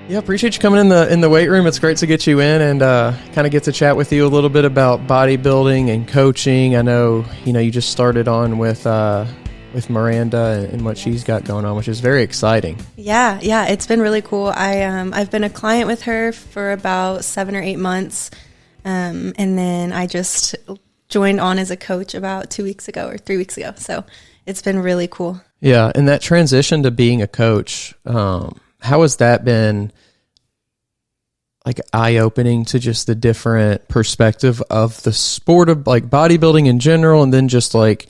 Yeah, appreciate you coming in the weight room. It's great to get you in and kind of get to chat with you a little bit about bodybuilding and coaching. I know you just started on with Miranda and what she's got going on, which is very exciting. Yeah, it's been really cool. I've been a client with her for about 7 or 8 months, and then I just joined on as a coach about 2 weeks ago or 3 weeks ago. So it's been really cool. Yeah, and that transition to being a coach, how has that been? Like eye-opening to just the different perspective of the sport of like bodybuilding in general, and then just like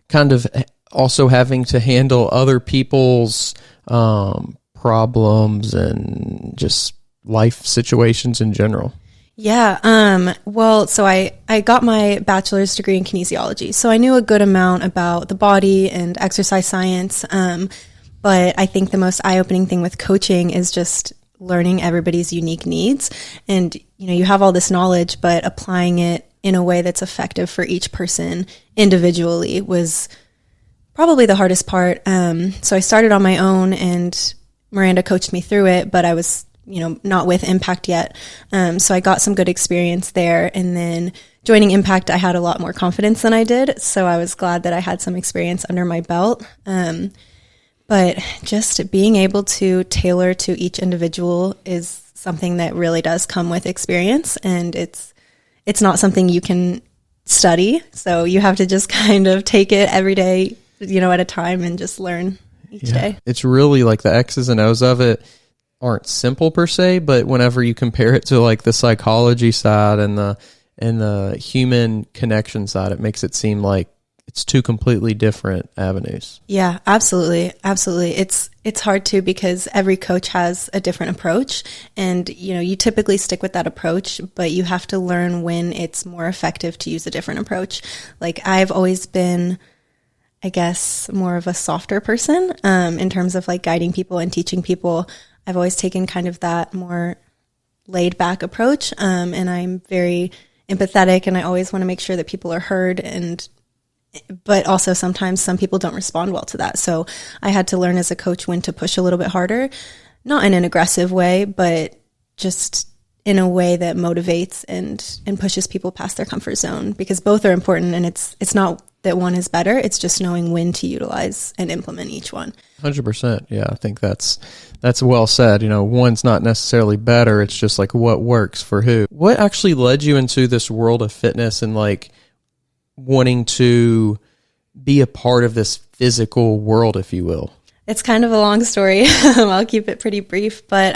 kind of also having to handle other people's problems and just life situations in general. Yeah. Well, so I got my bachelor's degree in kinesiology, so I knew a good amount about the body and exercise science. But I think the most eye-opening thing with coaching is just learning everybody's unique needs. And, you have all this knowledge, but applying it in a way that's effective for each person individually was probably the hardest part. So I started on my own and Miranda coached me through it, but I was, not with Impact yet. So I got some good experience there. And then joining Impact, I had a lot more confidence than I did. So I was glad that I had some experience under my belt. But just being able to tailor to each individual is something that really does come with experience, and it's not something you can study. So you have to just kind of take it every day, at a time, and just learn each day. It's really like the X's and O's of it aren't simple per se, but whenever you compare it to like the psychology side and the human connection side, it makes it seem like it's two completely different avenues. Yeah, absolutely. Absolutely. It's hard too, because every coach has a different approach, and, you typically stick with that approach, but you have to learn when it's more effective to use a different approach. Like I've always been, I guess, more of a softer person, in terms of like guiding people and teaching people. I've always taken kind of that more laid back approach. And I'm very empathetic, and I always want to make sure that people are heard, but also sometimes some people don't respond well to that. So I had to learn as a coach when to push a little bit harder, not in an aggressive way, but just in a way that motivates and pushes people past their comfort zone, because both are important. And it's not that one is better. It's just knowing when to utilize and implement each one. 100%. Yeah. I think that's well said. One's not necessarily better. It's just like what works for who. What actually led you into this world of fitness and like wanting to be a part of this physical world, if you will? It's kind of a long story. I'll keep it pretty brief, but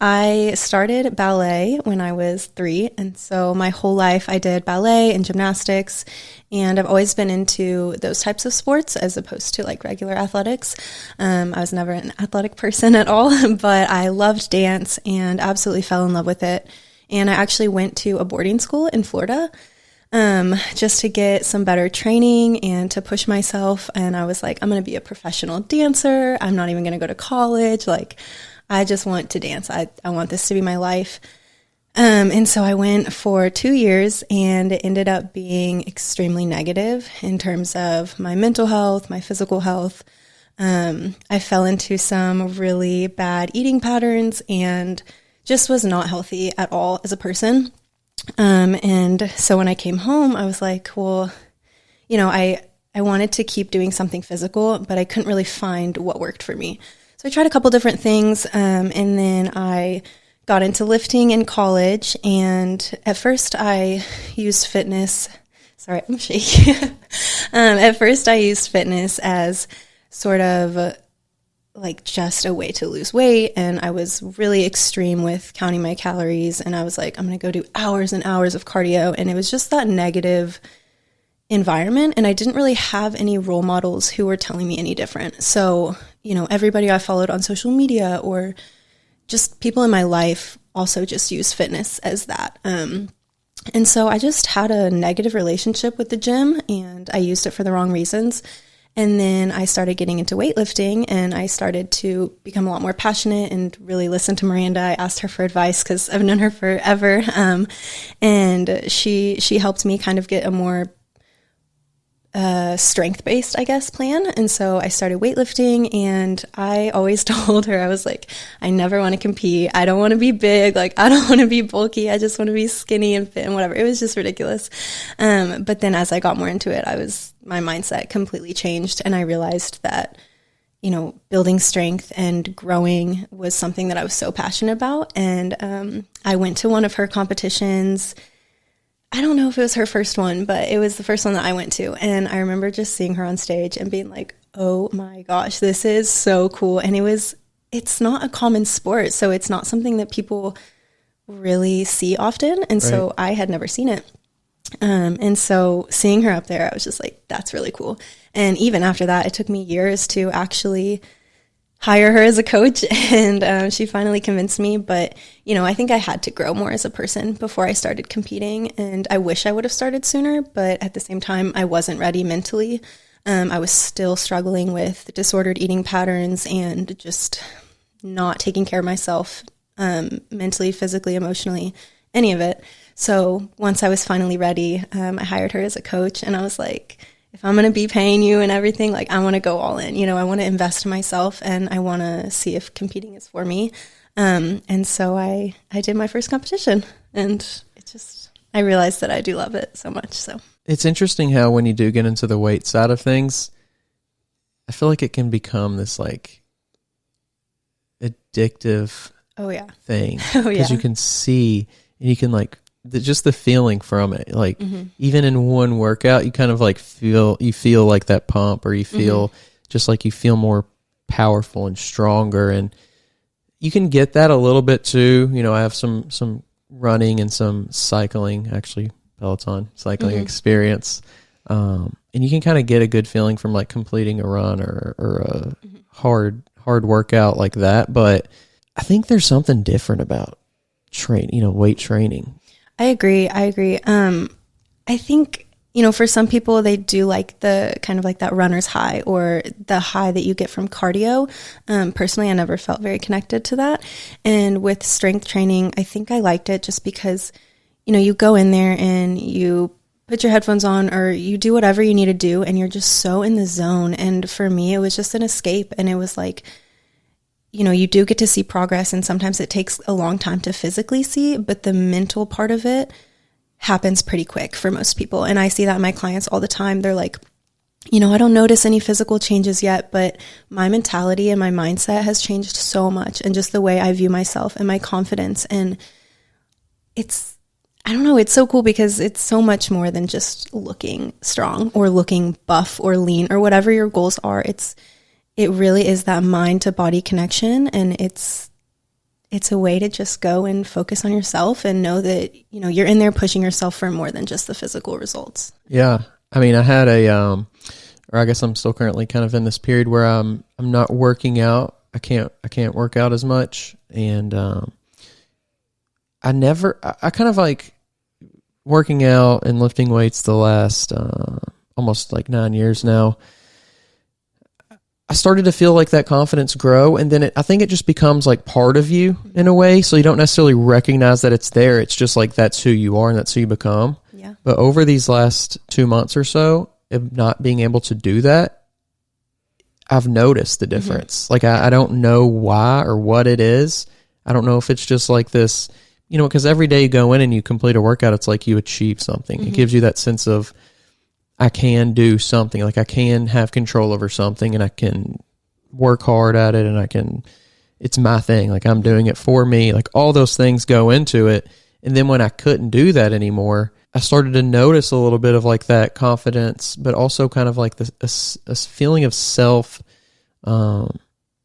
I started ballet when I was 3, and so my whole life I did ballet and gymnastics, and I've always been into those types of sports as opposed to like regular athletics. I was never an athletic person at all, but I loved dance and absolutely fell in love with it. And I actually went to a boarding school in Florida, just to get some better training and to push myself. And I was like, I'm going to be a professional dancer. I'm not even going to go to college. Like, I just want to dance. I want this to be my life. And so I went for 2 years, and it ended up being extremely negative in terms of my mental health, my physical health. I fell into some really bad eating patterns and just was not healthy at all as a person. And so when I came home, I was like, well, I wanted to keep doing something physical, but I couldn't really find what worked for me. So I tried a couple different things. And then I got into lifting in college. And at first I used fitness. Sorry, I'm shaky. At first I used fitness as sort of like just a way to lose weight. And I was really extreme with counting my calories. And I was like, I'm going to go do hours and hours of cardio. And it was just that negative environment. And I didn't really have any role models who were telling me any different. So, everybody I followed on social media or just people in my life also just use fitness as that. And so I just had a negative relationship with the gym, and I used it for the wrong reasons. And then I started getting into weightlifting, and I started to become a lot more passionate and really listen to Miranda. I asked her for advice because I've known her forever. And she helped me kind of get a more strength-based, I guess, plan. And so I started weightlifting, and I always told her, I was like, I never want to compete. I don't want to be big. Like, I don't want to be bulky. I just want to be skinny and fit and whatever. It was just ridiculous. But then as I got more into it, my mindset completely changed, and I realized that, you know, building strength and growing was something that I was so passionate about. And I went to one of her competitions. I don't know if it was her first one, but it was the first one that I went to. And I remember just seeing her on stage and being like, oh my gosh, this is so cool. And it's not a common sport, so it's not something that people really see often. And so I had never seen it. And so seeing her up there, I was just like, that's really cool. And even after that, it took me years to actually hire her as a coach, and she finally convinced me. But, you know, I think I had to grow more as a person before I started competing, and I wish I would have started sooner, but at the same time, I wasn't ready mentally. I was still struggling with disordered eating patterns and just not taking care of myself, mentally, physically, emotionally, any of it. So once I was finally ready, I hired her as a coach, and I was like, if I'm going to be paying you and everything, like, I want to go all in. You know, I want to invest in myself, and I want to see if competing is for me. And so I did my first competition, and I realized that I do love it so much. So it's interesting how when you do get into the weight side of things, I feel like it can become this like addictive thing. Because you can see, and you can like, just the feeling from it, like even in one workout, you kind of like feel like that pump, or you feel just like you feel more powerful and stronger. And you can get that a little bit too. You know, I have some running and some cycling, actually Peloton cycling experience. And you can kind of get a good feeling from like completing a run or a hard workout like that. But I think there's something different about weight training. I agree. I think, you know, for some people, they do like the kind of like that runner's high, or the high that you get from cardio. Personally, I never felt very connected to that. And with strength training, I think I liked it just because, you know, you go in there and you put your headphones on, or you do whatever you need to do, and you're just so in the zone. And for me, it was just an escape. And it was like, you know, you do get to see progress, and sometimes it takes a long time to physically see, but the mental part of it happens pretty quick for most people. And I see that in my clients all the time. They're like, you know, I don't notice any physical changes yet, but my mentality and my mindset has changed so much, and just the way I view myself and my confidence. And I don't know, it's so cool because it's so much more than just looking strong or looking buff or lean or whatever your goals are. It really is that mind to body connection, and it's a way to just go and focus on yourself and know that, you know, you're in there pushing yourself for more than just the physical results. Yeah. I mean, I had or I guess I'm still currently kind of in this period where I'm not working out. I can't work out as much. And I kind of like working out and lifting weights the last almost like 9 years now. I started to feel like that confidence grow, and then I think it just becomes like part of you in a way, so you don't necessarily recognize that it's there. It's just like that's who you are and that's who you become. Yeah. But over these last 2 months or so, of not being able to do that, I've noticed the difference. Like I don't know why or what it is. I don't know if it's just like this, you know, because every day you go in and you complete a workout, it's like you achieve something. It gives you that sense of, I can do something, like I can have control over something, and I can work hard at it, and it's my thing. Like I'm doing it for me. Like all those things go into it. And then when I couldn't do that anymore, I started to notice a little bit of like that confidence, but also kind of like a feeling of self,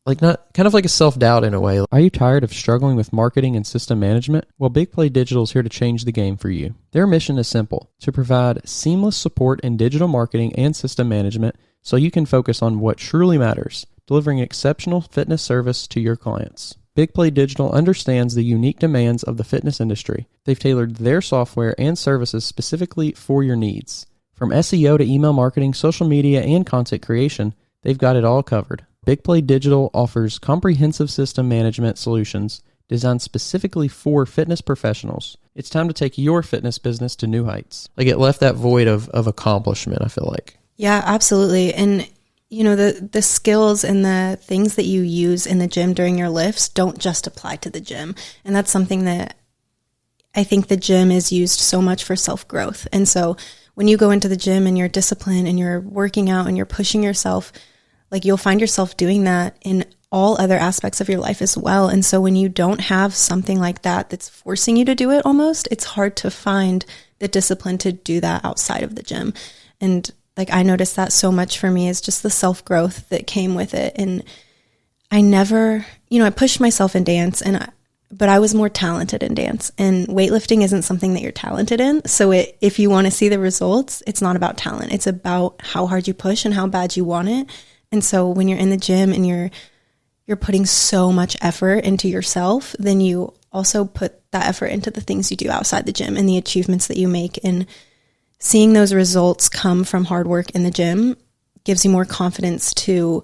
like not kind of like a self-doubt in a way. Are you tired of struggling with marketing and system management? Well, Big Play Digital is here to change the game for you. Their mission is simple: to provide seamless support in digital marketing and system management so you can focus on what truly matters, delivering exceptional fitness service to your clients. Big Play Digital understands the unique demands of the fitness industry. They've tailored their software and services specifically for your needs. From SEO to email marketing, social media, and content creation, they've got it all covered. Big Play Digital offers comprehensive system management solutions designed specifically for fitness professionals. It's time to take your fitness business to new heights. Like it left that void of accomplishment, I feel like. Yeah, absolutely. And the skills and the things that you use in the gym during your lifts don't just apply to the gym. And that's something that I think the gym is used so much for self-growth. And so when you go into the gym and you're disciplined and you're working out and you're pushing yourself, like you'll find yourself doing that in all other aspects of your life as well. And so when you don't have something like that that's forcing you to do it almost, it's hard to find the discipline to do that outside of the gym. And like I noticed that so much for me is just the self-growth that came with it. And I never, I pushed myself in dance but I was more talented in dance, and weightlifting isn't something that you're talented in. So if you want to see the results, it's not about talent. It's about how hard you push and how bad you want it. And so when you're in the gym and you're putting so much effort into yourself, then you also put that effort into the things you do outside the gym and the achievements that you make. And seeing those results come from hard work in the gym gives you more confidence to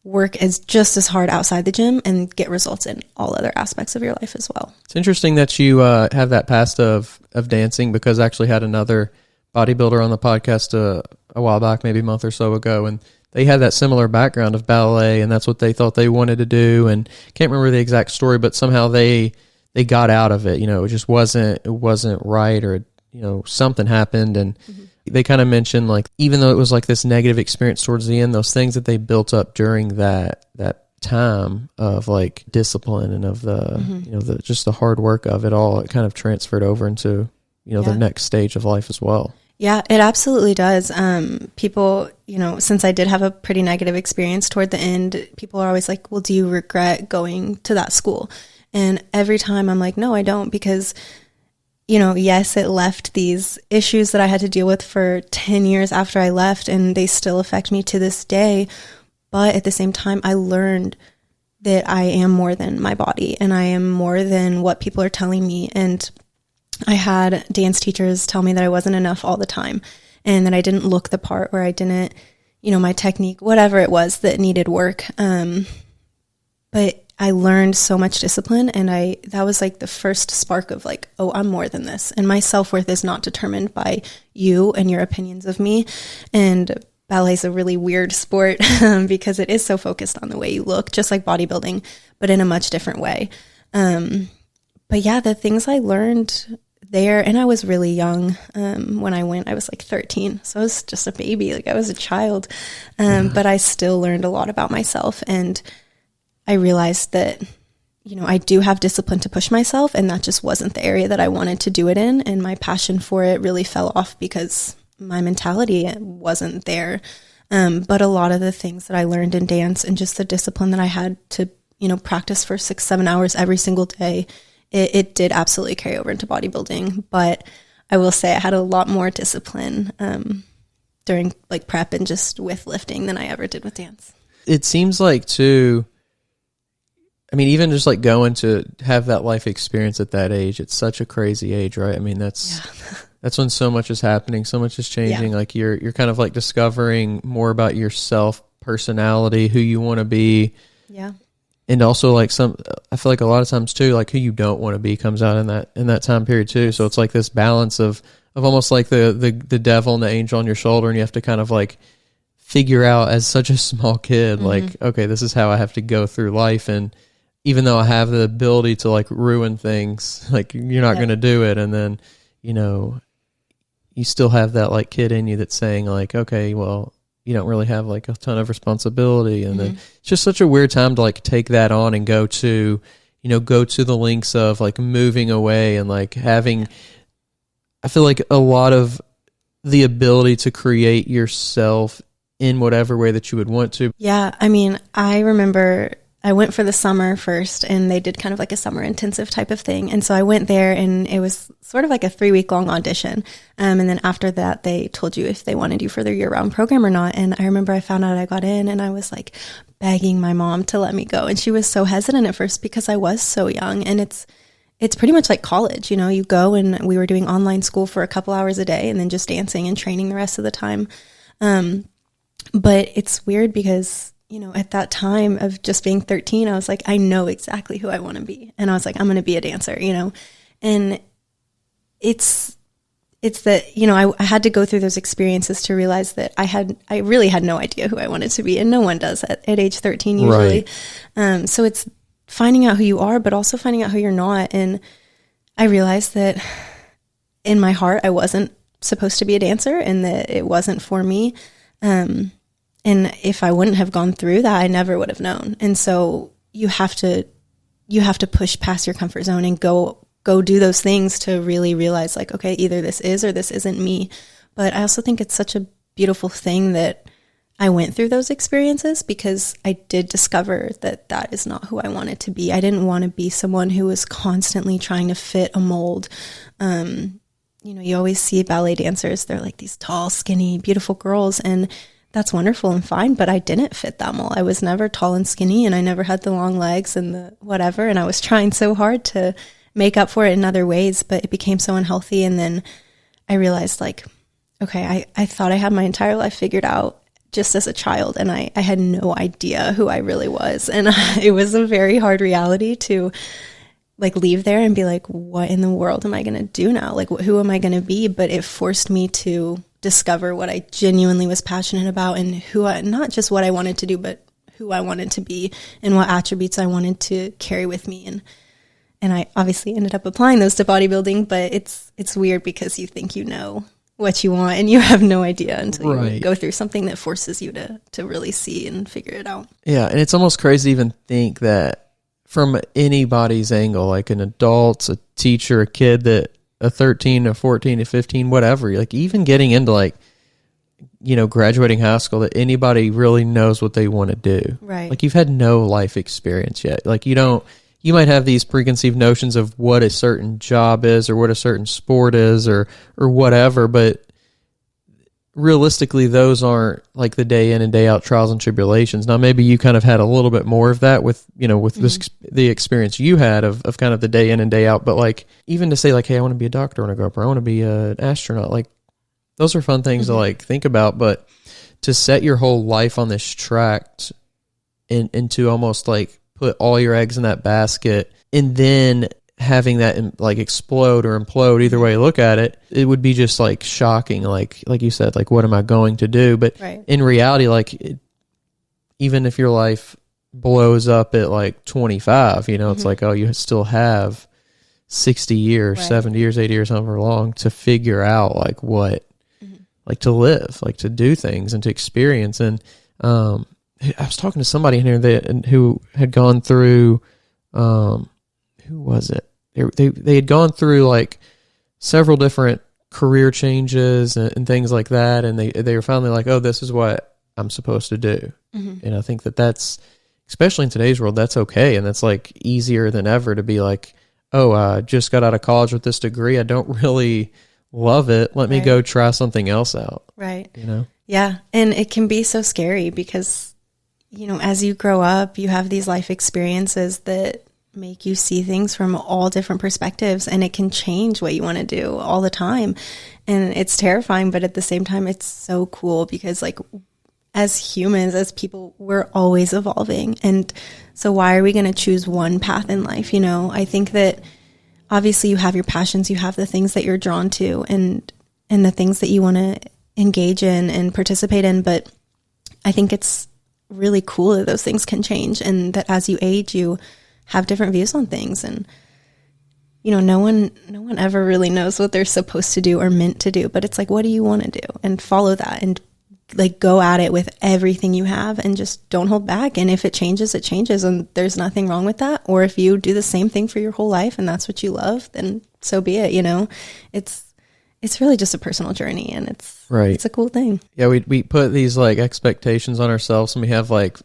work just as hard outside the gym and get results in all other aspects of your life as well. It's interesting that you have that past of dancing, because I actually had another bodybuilder on the podcast a while back, maybe a month or so ago, and they had that similar background of ballet, and that's what they thought they wanted to do. And can't remember the exact story, but somehow they got out of it. It just wasn't right, or something happened, and they kind of mentioned, like, even though it was like this negative experience towards the end, those things that they built up during that time of like discipline and of the just the hard work of it all, it kind of transferred over into the next stage of life as well. Yeah, it absolutely does. People, since I did have a pretty negative experience toward the end, people are always like, well, do you regret going to that school? And every time I'm like, no, I don't, because yes, it left these issues that I had to deal with for 10 years after I left, and they still affect me to this day. But at the same time, I learned that I am more than my body, and I am more than what people are telling me. And I had dance teachers tell me that I wasn't enough all the time, and that I didn't look the part, or I didn't, my technique, whatever it was that needed work. But I learned so much discipline, and that was like the first spark of like, oh, I'm more than this. And my self-worth is not determined by you and your opinions of me. And ballet is a really weird sport because it is so focused on the way you look, just like bodybuilding, but in a much different way. But yeah, the things I learned there, and I was really young when I went. I was like 13, so I was just a baby, like I was a child. But I still learned a lot about myself, and I realized that, I do have discipline to push myself, and that just wasn't the area that I wanted to do it in. And my passion for it really fell off because my mentality wasn't there. But a lot of the things that I learned in dance, and just the discipline that I had to, practice for 6-7 hours every single day, it did absolutely carry over into bodybuilding. But I will say I had a lot more discipline during like prep and just with lifting than I ever did with dance. It seems like too, I mean, even just like going to have that life experience at that age, it's such a crazy age, right? I mean, that's when so much is happening, so much is changing. Yeah. Like you're kind of like discovering more about yourself, personality, who you want to be. Yeah. And also like I feel like a lot of times too, like who you don't want to be comes out in that time period too. So it's like this balance of almost like the devil and the angel on your shoulder, and you have to kind of like figure out as such a small kid, like, okay, this is how I have to go through life. And even though I have the ability to like ruin things, like you're not going to do it. And then, you still have that like kid in you that's saying like, okay, well, you don't really have like a ton of responsibility. And then it's just such a weird time to like take that on and go to the links of like moving away and like having, I feel like a lot of the ability to create yourself in whatever way that you would want to. Yeah. I mean, I remember I went for the summer first, and they did kind of like a summer intensive type of thing. And so I went there, and it was sort of like a 3-week long audition. And then after that, they told you if they wanted you for their year-round program or not. And I remember I found out I got in, and I was like begging my mom to let me go. And she was so hesitant at first because I was so young. And it's pretty much like college. You go, and we were doing online school for a couple hours a day and then just dancing and training the rest of the time. But it's weird because at that time of just being 13, I was like, I know exactly who I want to be. And I was like, I'm going to be a dancer, and it's that, you know, I had to go through those experiences to realize that I really had no idea who I wanted to be, and no one does at age 13 usually. Right. So it's finding out who you are, but also finding out who you're not. And I realized that in my heart, I wasn't supposed to be a dancer, and that it wasn't for me. And if I wouldn't have gone through that, I never would have known. And so you have to push past your comfort zone and go do those things to really realize, like, okay, either this is or this isn't me. But I also think it's such a beautiful thing that I went through those experiences, because I did discover that that is not who I wanted to be. I didn't want to be someone who was constantly trying to fit a mold. You know, you always see ballet dancers, they're like these tall, skinny, beautiful girls, and that's wonderful and fine, but I didn't fit that mold. I was never tall and skinny, and I never had the long legs and the whatever, and I was trying so hard to make up for it in other ways, but it became so unhealthy. And then I realized, like, okay, I thought I had my entire life figured out just as a child, and I had no idea who I really was. And it was a very hard reality to, like, leave there and be like, what in the world am I going to do now? Like, who am I going to be? But it forced me to discover what I genuinely was passionate about, and not just what I wanted to do, but who I wanted to be and what attributes I wanted to carry with me. And I obviously ended up applying those to bodybuilding, but it's weird because you think you know what you want, and you have no idea until you go through something that forces you to really see and figure it out. Yeah, and it's almost crazy to even think that from anybody's angle, like an adult, a teacher, a kid, that a 13, a 14, a 15, whatever, like even getting into, like, you know, graduating high school, that anybody really knows what they want to do. Right. Like, you've had no life experience yet. Like, you might have these preconceived notions of what a certain job is, or what a certain sport is, or whatever, but realistically, those aren't like the day in and day out trials and tribulations. Now, maybe you kind of had a little bit more of that with, you know, with the experience you had of kind of the day in and day out, but like, even to say, like, hey, I want to be a doctor when I grow up, or I want to be an astronaut, like, those are fun things to, like, think about. But to set your whole life on this track and to almost, like, put all your eggs in that basket, and then having that, like, explode or implode, either way you look at it, it would be just, like, shocking. Like you said, like, what am I going to do? But in reality, like, even if your life blows up at, like, 25, you know, it's like, oh, you still have 60 years, 70 years, 80 years, however long, to figure out, like, what, like, to live, like, to do things and to experience. And I was talking to somebody in here who had gone through, who was it? They had gone through, like, several different career changes and things like that, and they were finally like, oh, this is what I'm supposed to do. And I think that's, especially in today's world, that's okay, and that's, like, easier than ever to be like, oh, I just got out of college with this degree, I don't really love it, let me go try something else out. You know? Yeah, and it can be so scary because, you know, as you grow up, you have these life experiences that make you see things from all different perspectives, and it can change what you want to do all the time. And it's terrifying, but at the same time, it's so cool because, like, as humans, as people, we're always evolving. And so why are we going to choose one path in life? You know, I think that obviously you have your passions, you have the things that you're drawn to, and the things that you want to engage in and participate in. But I think it's really cool that those things can change, and that as you age, you have different views on things. And, you know, no one ever really knows what they're supposed to do or meant to do, but it's like, what do you want to do? And follow that, and, like, go at it with everything you have, and just don't hold back. And if it changes, it changes, and there's nothing wrong with that. Or if you do the same thing for your whole life and that's what you love, then so be it. You know, it's really just a personal journey, and it's a cool thing. Yeah. We put these, like, expectations on ourselves, and we have, like,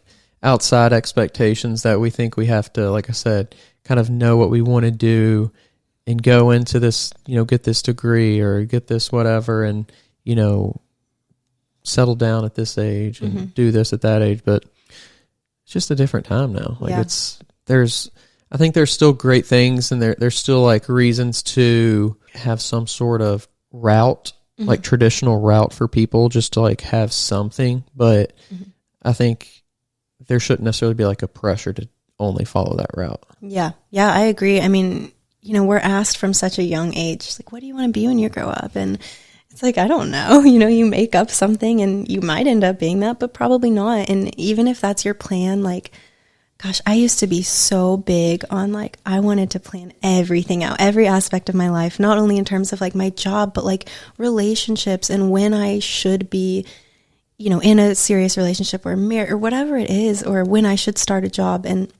outside expectations that we think we have to, like I said, kind of know what we want to do and go into this, you know, get this degree or get this whatever, and, you know, settle down at this age and do this at that age. But it's just a different time now. Like, I think there's still great things, and there's still, like, reasons to have some sort of route, like traditional route for people, just to, like, have something. But I think there shouldn't necessarily be, like, a pressure to only follow that route. Yeah, I agree. I mean, we're asked from such a young age, like, what do you want to be when you grow up? And it's like, I don't know, you make up something and you might end up being that, but probably not. And even if that's your plan, like, gosh, I used to be so big on like, I wanted to plan everything out, every aspect of my life, not only in terms of like my job, but like relationships and when I should be, in a serious relationship or married or whatever it is, or when I should start a job. And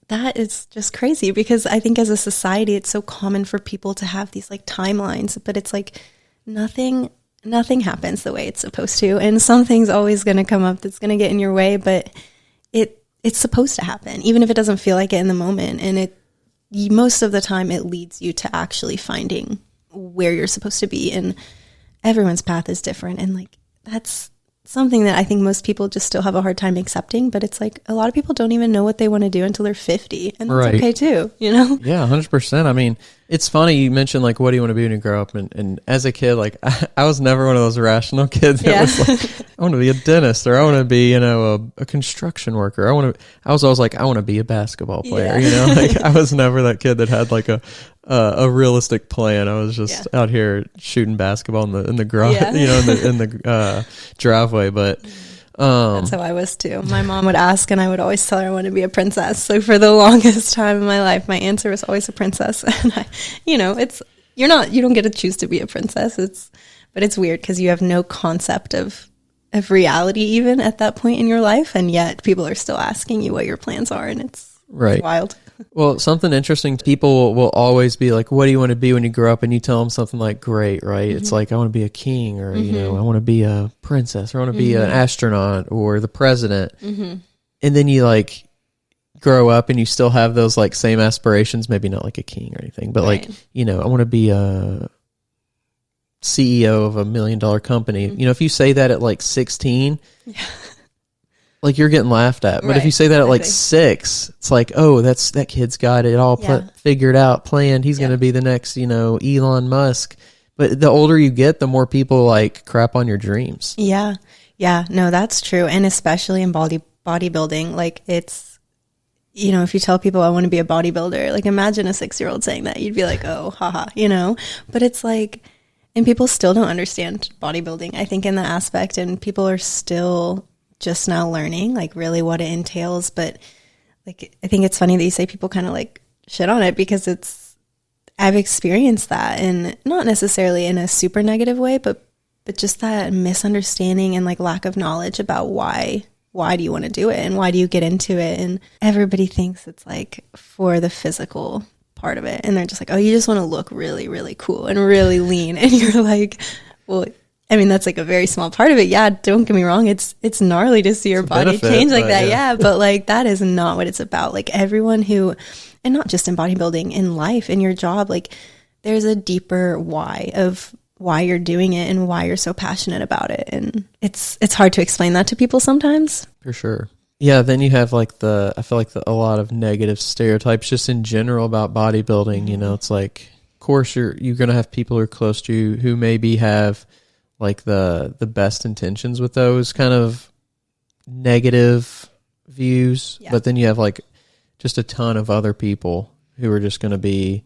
that is just crazy because I think as a society, it's so common for people to have these like timelines, but it's like nothing happens the way it's supposed to. And something's always going to come up that's going to get in your way, but it's supposed to happen, even if it doesn't feel like it in the moment. And most of the time it leads you to actually finding where you're supposed to be. And everyone's path is different. And like, that's something that I think most people just still have a hard time accepting, but it's like a lot of people don't even know what they want to do until they're 50, and that's okay too, Yeah, 100%. I mean, it's funny you mentioned like, what do you want to be when you grow up? And as a kid, like I was never one of those rational kids that was like, I want to be a dentist, or I want to be, a construction worker. I was always like, I want to be a basketball player, like I was never that kid that had like a realistic plan. I was just out here shooting basketball in the garage, in the driveway. But that's how I was too. My mom would ask, and I would always tell her I want to be a princess. So for the longest time in my life, my answer was always a princess. And you don't get to choose to be a princess. But it's weird because you have no concept of reality even at that point in your life, and yet people are still asking you what your plans are, and it's wild. Well, something interesting, people will always be like, what do you want to be when you grow up? And you tell them something like, great, right? Mm-hmm. It's like, I want to be a king, or, I want to be a princess, or I want to be an astronaut, or the president. Mm-hmm. And then you like grow up and you still have those like same aspirations, maybe not like a king or anything, but like, I want to be a CEO of $1 million company. Mm-hmm. If you say that at like 16, like you're getting laughed at. But if you say that at like 6, it's like, oh, that kid's got it all figured out, planned. He's going to be the next, Elon Musk. But the older you get, the more people like crap on your dreams. Yeah. Yeah. No, that's true. And especially in bodybuilding, like it's, if you tell people I want to be a bodybuilder, like imagine a 6-year-old saying that, you'd be like, oh, haha, but it's like, and people still don't understand bodybuilding, I think, in that aspect. And people are still just now learning like really what it entails. But like, I think it's funny that you say people kind of like shit on it, because I've experienced that, and not necessarily in a super negative way, but just that misunderstanding and like lack of knowledge about why do you want to do it, and why do you get into it? And everybody thinks it's like for the physical part of it, and they're just like, oh, you just want to look really, really cool and really lean. And you're like, well, I mean, that's like a very small part of it. Yeah, don't get me wrong. It's gnarly to see your body change like that. Yeah, but like that is not what it's about. Like everyone who, and not just in bodybuilding, in life, in your job, like there's a deeper why of why you're doing it and why you're so passionate about it. And it's hard to explain that to people sometimes. For sure. Yeah, then you have like I feel like a lot of negative stereotypes just in general about bodybuilding. Mm-hmm. It's like, of course you're going to have people who are close to you who maybe have like the best intentions with those kind of negative views. Yeah. But then you have like just a ton of other people who are just going to be,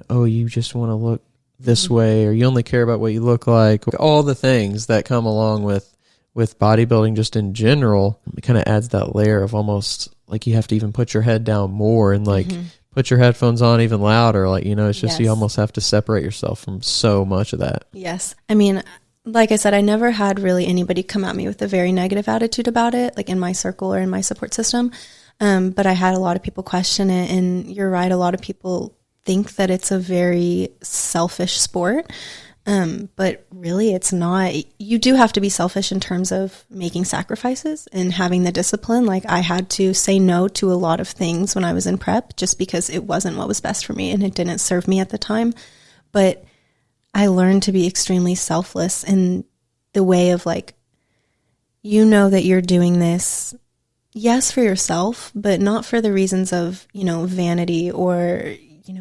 oh, you just want to look this way, or you only care about what you look like. All the things that come along with bodybuilding just in general, it kind of adds that layer of almost like you have to even put your head down more and like put your headphones on even louder. Like, it's just, you almost have to separate yourself from so much of that. Yes. I mean, like I said, I never had really anybody come at me with a very negative attitude about it, like in my circle or in my support system. But I had a lot of people question it, and you're right. A lot of people think that it's a very selfish sport. But really it's not. You do have to be selfish in terms of making sacrifices and having the discipline. Like I had to say no to a lot of things when I was in prep, just because it wasn't what was best for me and it didn't serve me at the time. But I learned to be extremely selfless in the way of like, that you're doing this, yes, for yourself, but not for the reasons of, vanity or,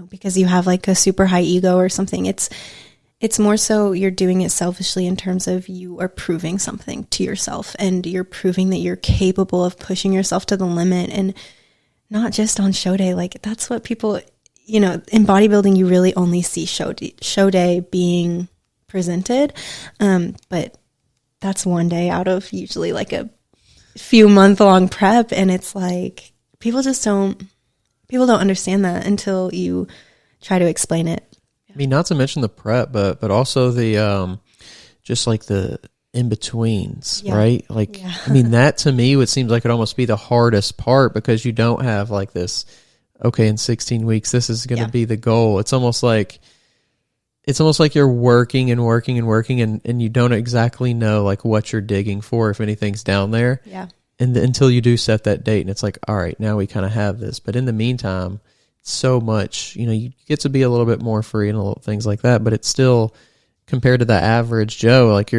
because you have like a super high ego or something. It's more so you're doing it selfishly in terms of you are proving something to yourself, and you're proving that you're capable of pushing yourself to the limit, and not just on show day. Like that's what people, you know, in bodybuilding, you really only see show day being presented. But that's one day out of usually like a few month-long prep. And it's like, people don't understand that until you try to explain it. I mean, not to mention the prep, but also the, just like the in-betweens, right? Like, I mean, that to me, it seems like it almost be the hardest part, because you don't have like this, okay, in 16 weeks, this is going to be the goal. It's almost like you're working and working and working, and you don't exactly know like what you're digging for, if anything's down there. Yeah. And until you do set that date, and it's like, all right, now we kind of have this. But in the meantime, so much, you know, you get to be a little bit more free and little things like that, but it's still, compared to the average Joe, like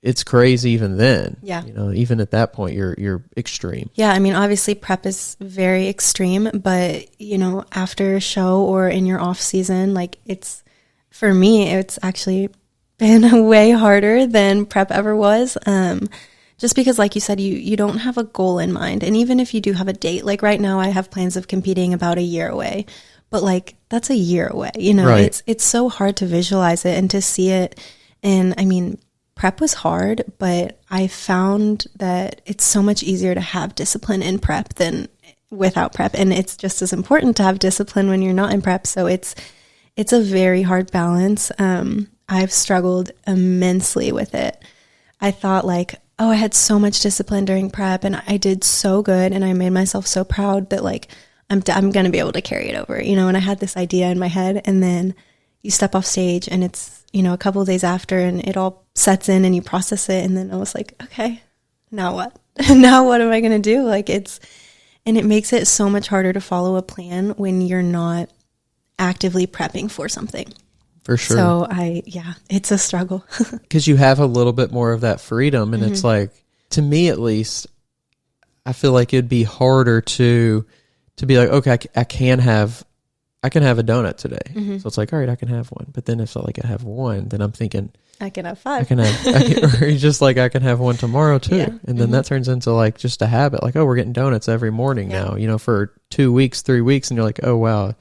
it's crazy even then. Yeah. You know, even at that point, you're extreme. Yeah. I mean, obviously prep is very extreme, but you know, after a show or in your off season, like for me, it's actually been way harder than prep ever was. Just because, like you said, you don't have a goal in mind. And even if you do have a date, like right now I have plans of competing about a year away, but like that's a year away, you know, right. It's so hard to visualize it and to see it. And I mean, prep was hard, but I found that it's so much easier to have discipline in prep than without prep. And it's just as important to have discipline when you're not in prep. So it's a very hard balance. I've struggled immensely with it. I thought like, oh, I had so much discipline during prep and I did so good and I made myself so proud that like I'm going to be able to carry it over, you know, and I had this idea in my head, and then you step off stage and it's, you know, a couple of days after and it all sets in and you process it. And then I was like, okay, now what? Now what am I going to do? Like and it makes it so much harder to follow a plan when you're not actively prepping for something. For sure. So it's a struggle. Because you have a little bit more of that freedom, and it's like, to me at least, I feel like it'd be harder to be like, okay, I can have a donut today. So it's like, all right, I can have one. But then if I have one, then I'm thinking, I can have 5. Or just like, I can have one tomorrow too. Yeah. And then that turns into like just a habit. Like, oh, we're getting donuts every morning now, you know, for 2 weeks, 3 weeks. And you're like, oh, wow,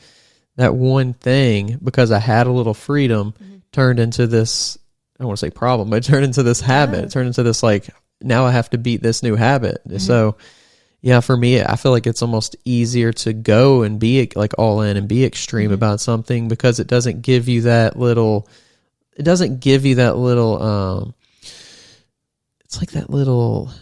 that one thing, because I had a little freedom, turned into this, I don't want to say problem, but it turned into this habit. It turned into this, like, now I have to beat this new habit. So yeah, for me, I feel like it's almost easier to go and be like all in and be extreme about something, because it doesn't give you that little, it's like that little,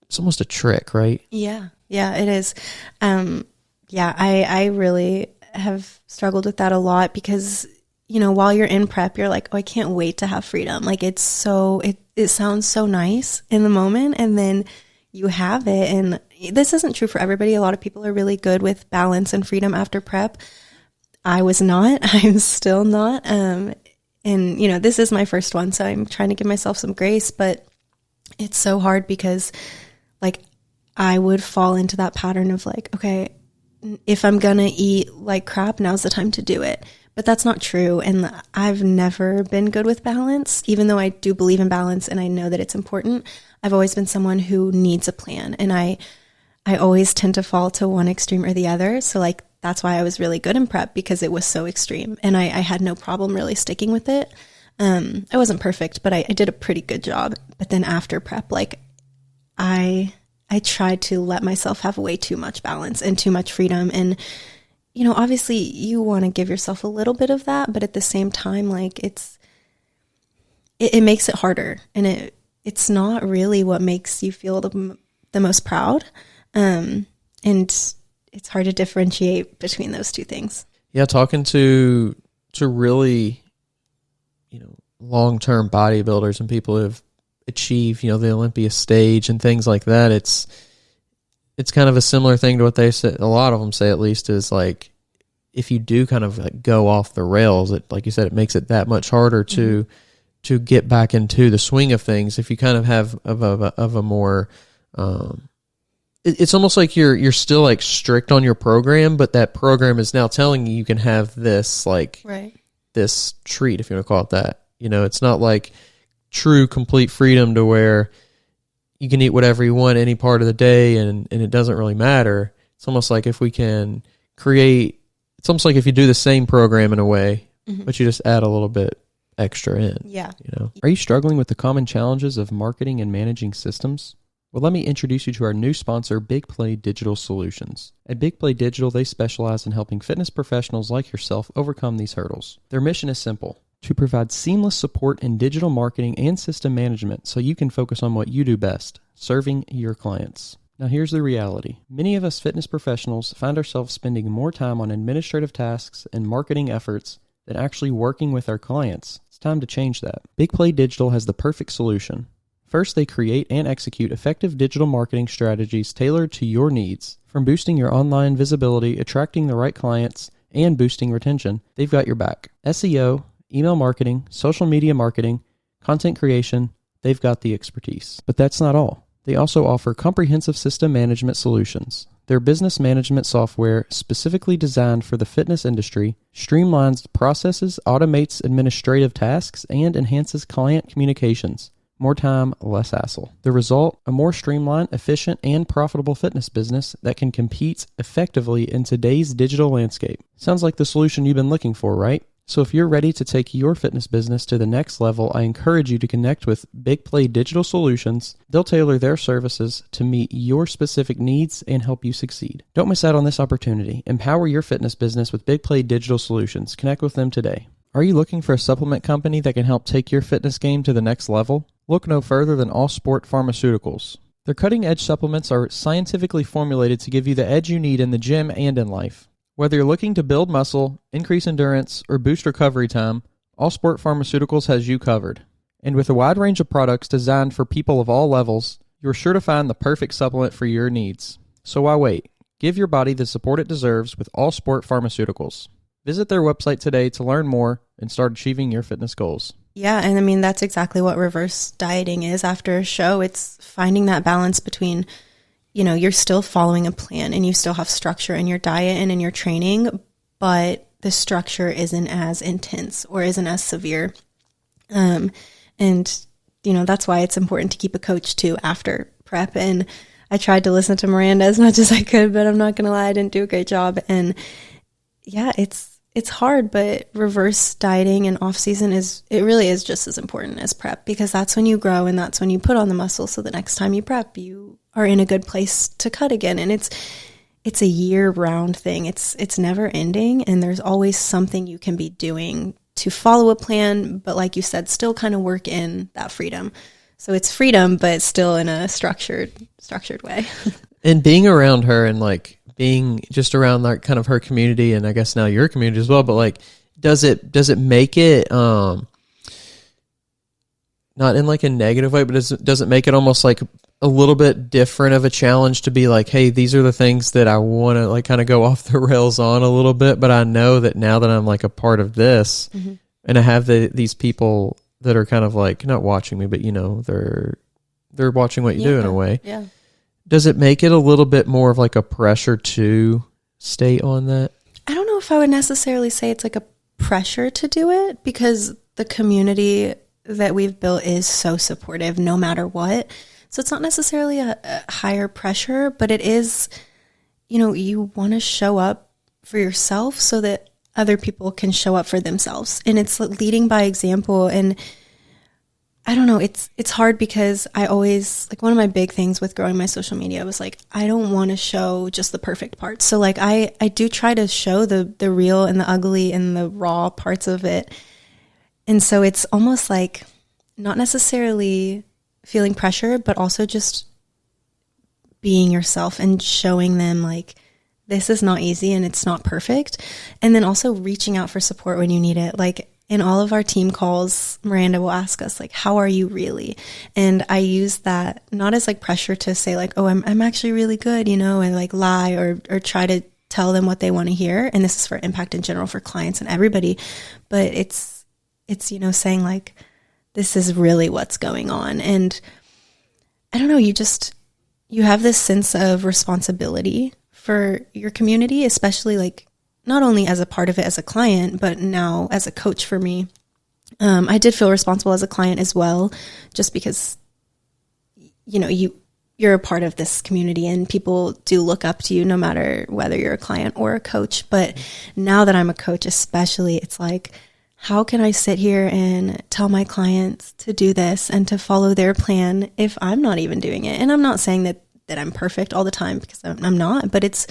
it's almost a trick, right? Yeah, it is. I really have struggled with that a lot, because, you know, while you're in prep, you're like, oh, I can't wait to have freedom. Like, it sounds so nice in the moment, and then you have it. And this isn't true for everybody. A lot of people are really good with balance and freedom after prep. I was not. I'm still not. And, you know, this is my first one, so I'm trying to give myself some grace, but it's so hard because, like, I would fall into that pattern of like, okay, if I'm going to eat like crap, now's the time to do it. But that's not true. And I've never been good with balance, even though I do believe in balance and I know that it's important. I've always been someone who needs a plan, and I always tend to fall to one extreme or the other. So like, that's why I was really good in prep, because it was so extreme and I had no problem really sticking with it. I wasn't perfect, but I did a pretty good job. But then after prep, like I tried to let myself have way too much balance and too much freedom. And, you know, obviously you want to give yourself a little bit of that, but at the same time, like it makes it harder, and it's not really what makes you feel the most proud. And it's hard to differentiate between those two things. Yeah. Talking to really, you know, long-term bodybuilders and people who have achieved, you know, the Olympia stage and things like that, it's kind of a similar thing to what they say. A lot of them say, at least, is like, if you do kind of like go off the rails, it, like you said, it makes it that much harder to get back into the swing of things. If you kind of have of a more, it's almost like you're still like strict on your program, but that program is now telling you can have this, like, this treat, if you want to call it that. You know, it's not like true complete freedom to where you can eat whatever you want any part of the day and it doesn't really matter. It's almost like if we can create It's almost like if you do the same program in a way, but you just add a little bit extra in. Yeah. You know, are you struggling with the common challenges of marketing and managing systems? Well, let me introduce you to our new sponsor, Big Play Digital Solutions. At Big Play Digital, they specialize in helping fitness professionals like yourself overcome these hurdles. Their mission is simple: to provide seamless support in digital marketing and system management so you can focus on what you do best, serving your clients. Now here's the reality. Many of us fitness professionals find ourselves spending more time on administrative tasks and marketing efforts than actually working with our clients. It's time to change that. Big Play Digital has the perfect solution. First, they create and execute effective digital marketing strategies tailored to your needs. From boosting your online visibility, attracting the right clients, and boosting retention, they've got your back. SEO, email marketing, social media marketing, content creation, they've got the expertise. But that's not all. They also offer comprehensive system management solutions. Their business management software, specifically designed for the fitness industry, streamlines processes, automates administrative tasks, and enhances client communications. More time, less hassle. The result, a more streamlined, efficient, and profitable fitness business that can compete effectively in today's digital landscape. Sounds like the solution you've been looking for, right? So if you're ready to take your fitness business to the next level, I encourage you to connect with Big Play Digital Solutions. They'll tailor their services to meet your specific needs and help you succeed. Don't miss out on this opportunity. Empower your fitness business with Big Play Digital Solutions. Connect with them today. Are you looking for a supplement company that can help take your fitness game to the next level? Look no further than All Sport Pharmaceuticals. Their cutting-edge supplements are scientifically formulated to give you the edge you need in the gym and in life. Whether you're looking to build muscle, increase endurance, or boost recovery time, All Sport Pharmaceuticals has you covered. And with a wide range of products designed for people of all levels, you're sure to find the perfect supplement for your needs. So why wait? Give your body the support it deserves with All Sport Pharmaceuticals. Visit their website today to learn more and start achieving your fitness goals. Yeah, and I mean, that's exactly what reverse dieting is after a show. It's finding that balance between, you know, you're still following a plan and you still have structure in your diet and in your training, but the structure isn't as intense or isn't as severe. And, you know, that's why it's important to keep a coach too after prep. And I tried to listen to Miranda as much as I could, but I'm not going to lie, I didn't do a great job. And yeah, it's hard, but reverse dieting and off season it really is just as important as prep, because that's when you grow and that's when you put on the muscle. So the next time you prep, you are in a good place to cut again. And it's a year round thing. It's never ending. And there's always something you can be doing to follow a plan. But like you said, still kind of work in that freedom. So it's freedom, but still in a structured way. And being around her and like being just around like kind of her community, and I guess now your community as well, but like, does it make it, not in like a negative way, but does it make it almost like a little bit different of a challenge to be like, hey, these are the things that I want to like kind of go off the rails on a little bit, but I know that now that I'm like a part of this, and I have these people that are kind of like not watching me, but you know, they're watching what you do in a way. Yeah. Does it make it a little bit more of like a pressure to stay on that? I don't know if I would necessarily say it's like a pressure to do it, because the community that we've built is so supportive no matter what. So it's not necessarily a higher pressure, but it is, you know, you want to show up for yourself so that other people can show up for themselves. And it's leading by example. And I don't know, it's hard because I always, like, one of my big things with growing my social media was like, I don't want to show just the perfect parts. So like I do try to show the real and the ugly and the raw parts of it. And so it's almost like not necessarily feeling pressure, but also just being yourself and showing them like, this is not easy and it's not perfect. And then also reaching out for support when you need it. Like, in all of our team calls, Miranda will ask us, like, how are you really? And I use that not as like pressure to say like, oh, I'm actually really good, you know, and like lie or try to tell them what they want to hear. And this is for impact in general for clients and everybody. But it's, you know, saying like, this is really what's going on. And I don't know, you have this sense of responsibility for your community, especially like, not only as a part of it as a client, but now as a coach for me. I did feel responsible as a client as well, just because, you know, you you're a part of this community and people do look up to you no matter whether you're a client or a coach. But now that I'm a coach, especially, it's like, how can I sit here and tell my clients to do this and to follow their plan if I'm not even doing it? And I'm not saying that I'm perfect all the time, because I'm not, but it's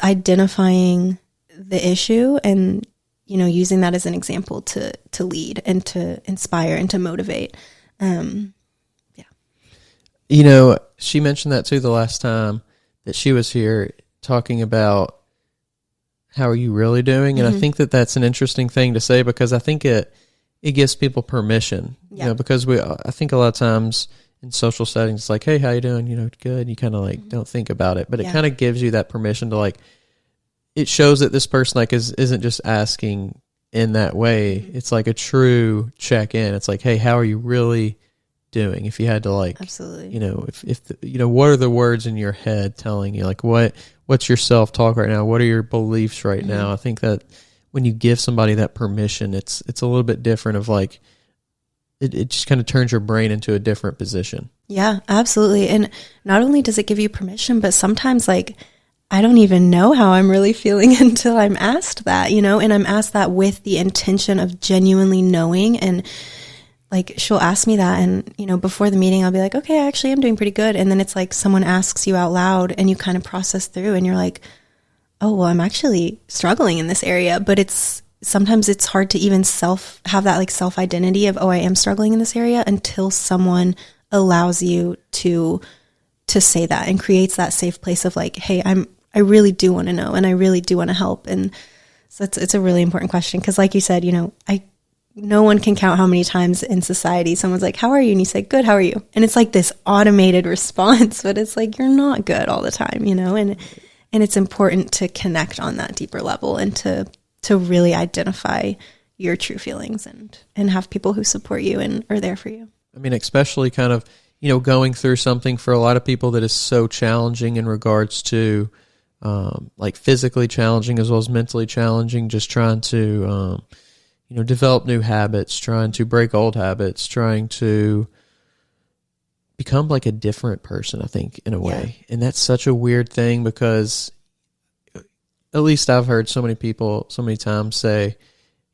identifying the issue and, you know, using that as an example to lead and to inspire and to motivate. You know, she mentioned that too the last time that she was here, talking about how are you really doing? And I think that that's an interesting thing to say, because I think it gives people permission, you know, because I think a lot of times in social settings, it's like, hey, how you doing? You know, good. You kind of like don't think about it, but it kind of gives you that permission to like, it shows that this person like isn't just asking in that way. It's like a true check in. It's like, hey, how are you really doing? If you had to like, absolutely, you know, if you know, what are the words in your head telling you, like what's your self-talk right now? What are your beliefs right now? I think that when you give somebody that permission, it's a little bit different of like, it just kind of turns your brain into a different position. Yeah, absolutely. And not only does it give you permission, but sometimes like, I don't even know how I'm really feeling until I'm asked that, you know, and I'm asked that with the intention of genuinely knowing. And like, she'll ask me that, and, you know, before the meeting, I'll be like, okay, I actually am doing pretty good. And then it's like someone asks you out loud and you kind of process through and you're like, oh, well, I'm actually struggling in this area. But sometimes it's hard to even have that like self identity of, oh, I am struggling in this area, until someone allows you to say that and creates that safe place of like, hey, I really do want to know, and I really do want to help. And so it's a really important question, because like you said, you know, no one can count how many times in society someone's like, how are you? And you say, good, how are you? And it's like this automated response, but it's like, you're not good all the time, you know? And it's important to connect on that deeper level and to really identify your true feelings and have people who support you and are there for you. I mean, especially kind of, you know, going through something for a lot of people that is so challenging in regards to like physically challenging as well as mentally challenging, just trying to, you know, develop new habits, trying to break old habits, trying to become like a different person, I think, in a way. Yeah. And that's such a weird thing, because at least I've heard so many people so many times say,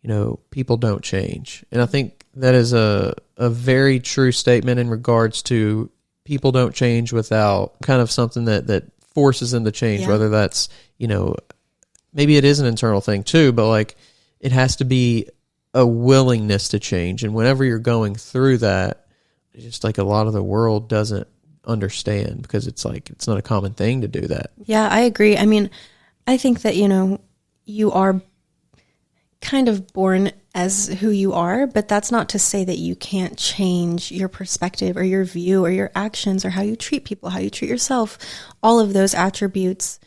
you know, people don't change. And I think that is a very true statement in regards to people don't change without kind of something that forces them to change, whether that's, you know, maybe it is an internal thing too, but like it has to be a willingness to change. And whenever you're going through that, it's just like a lot of the world doesn't understand, because it's like, it's not a common thing to do that. Yeah, I agree. I mean, I think that, you know, you are kind of born as who you are, but that's not to say that you can't change your perspective or your view or your actions or how you treat people, how you treat yourself. All of those attributes,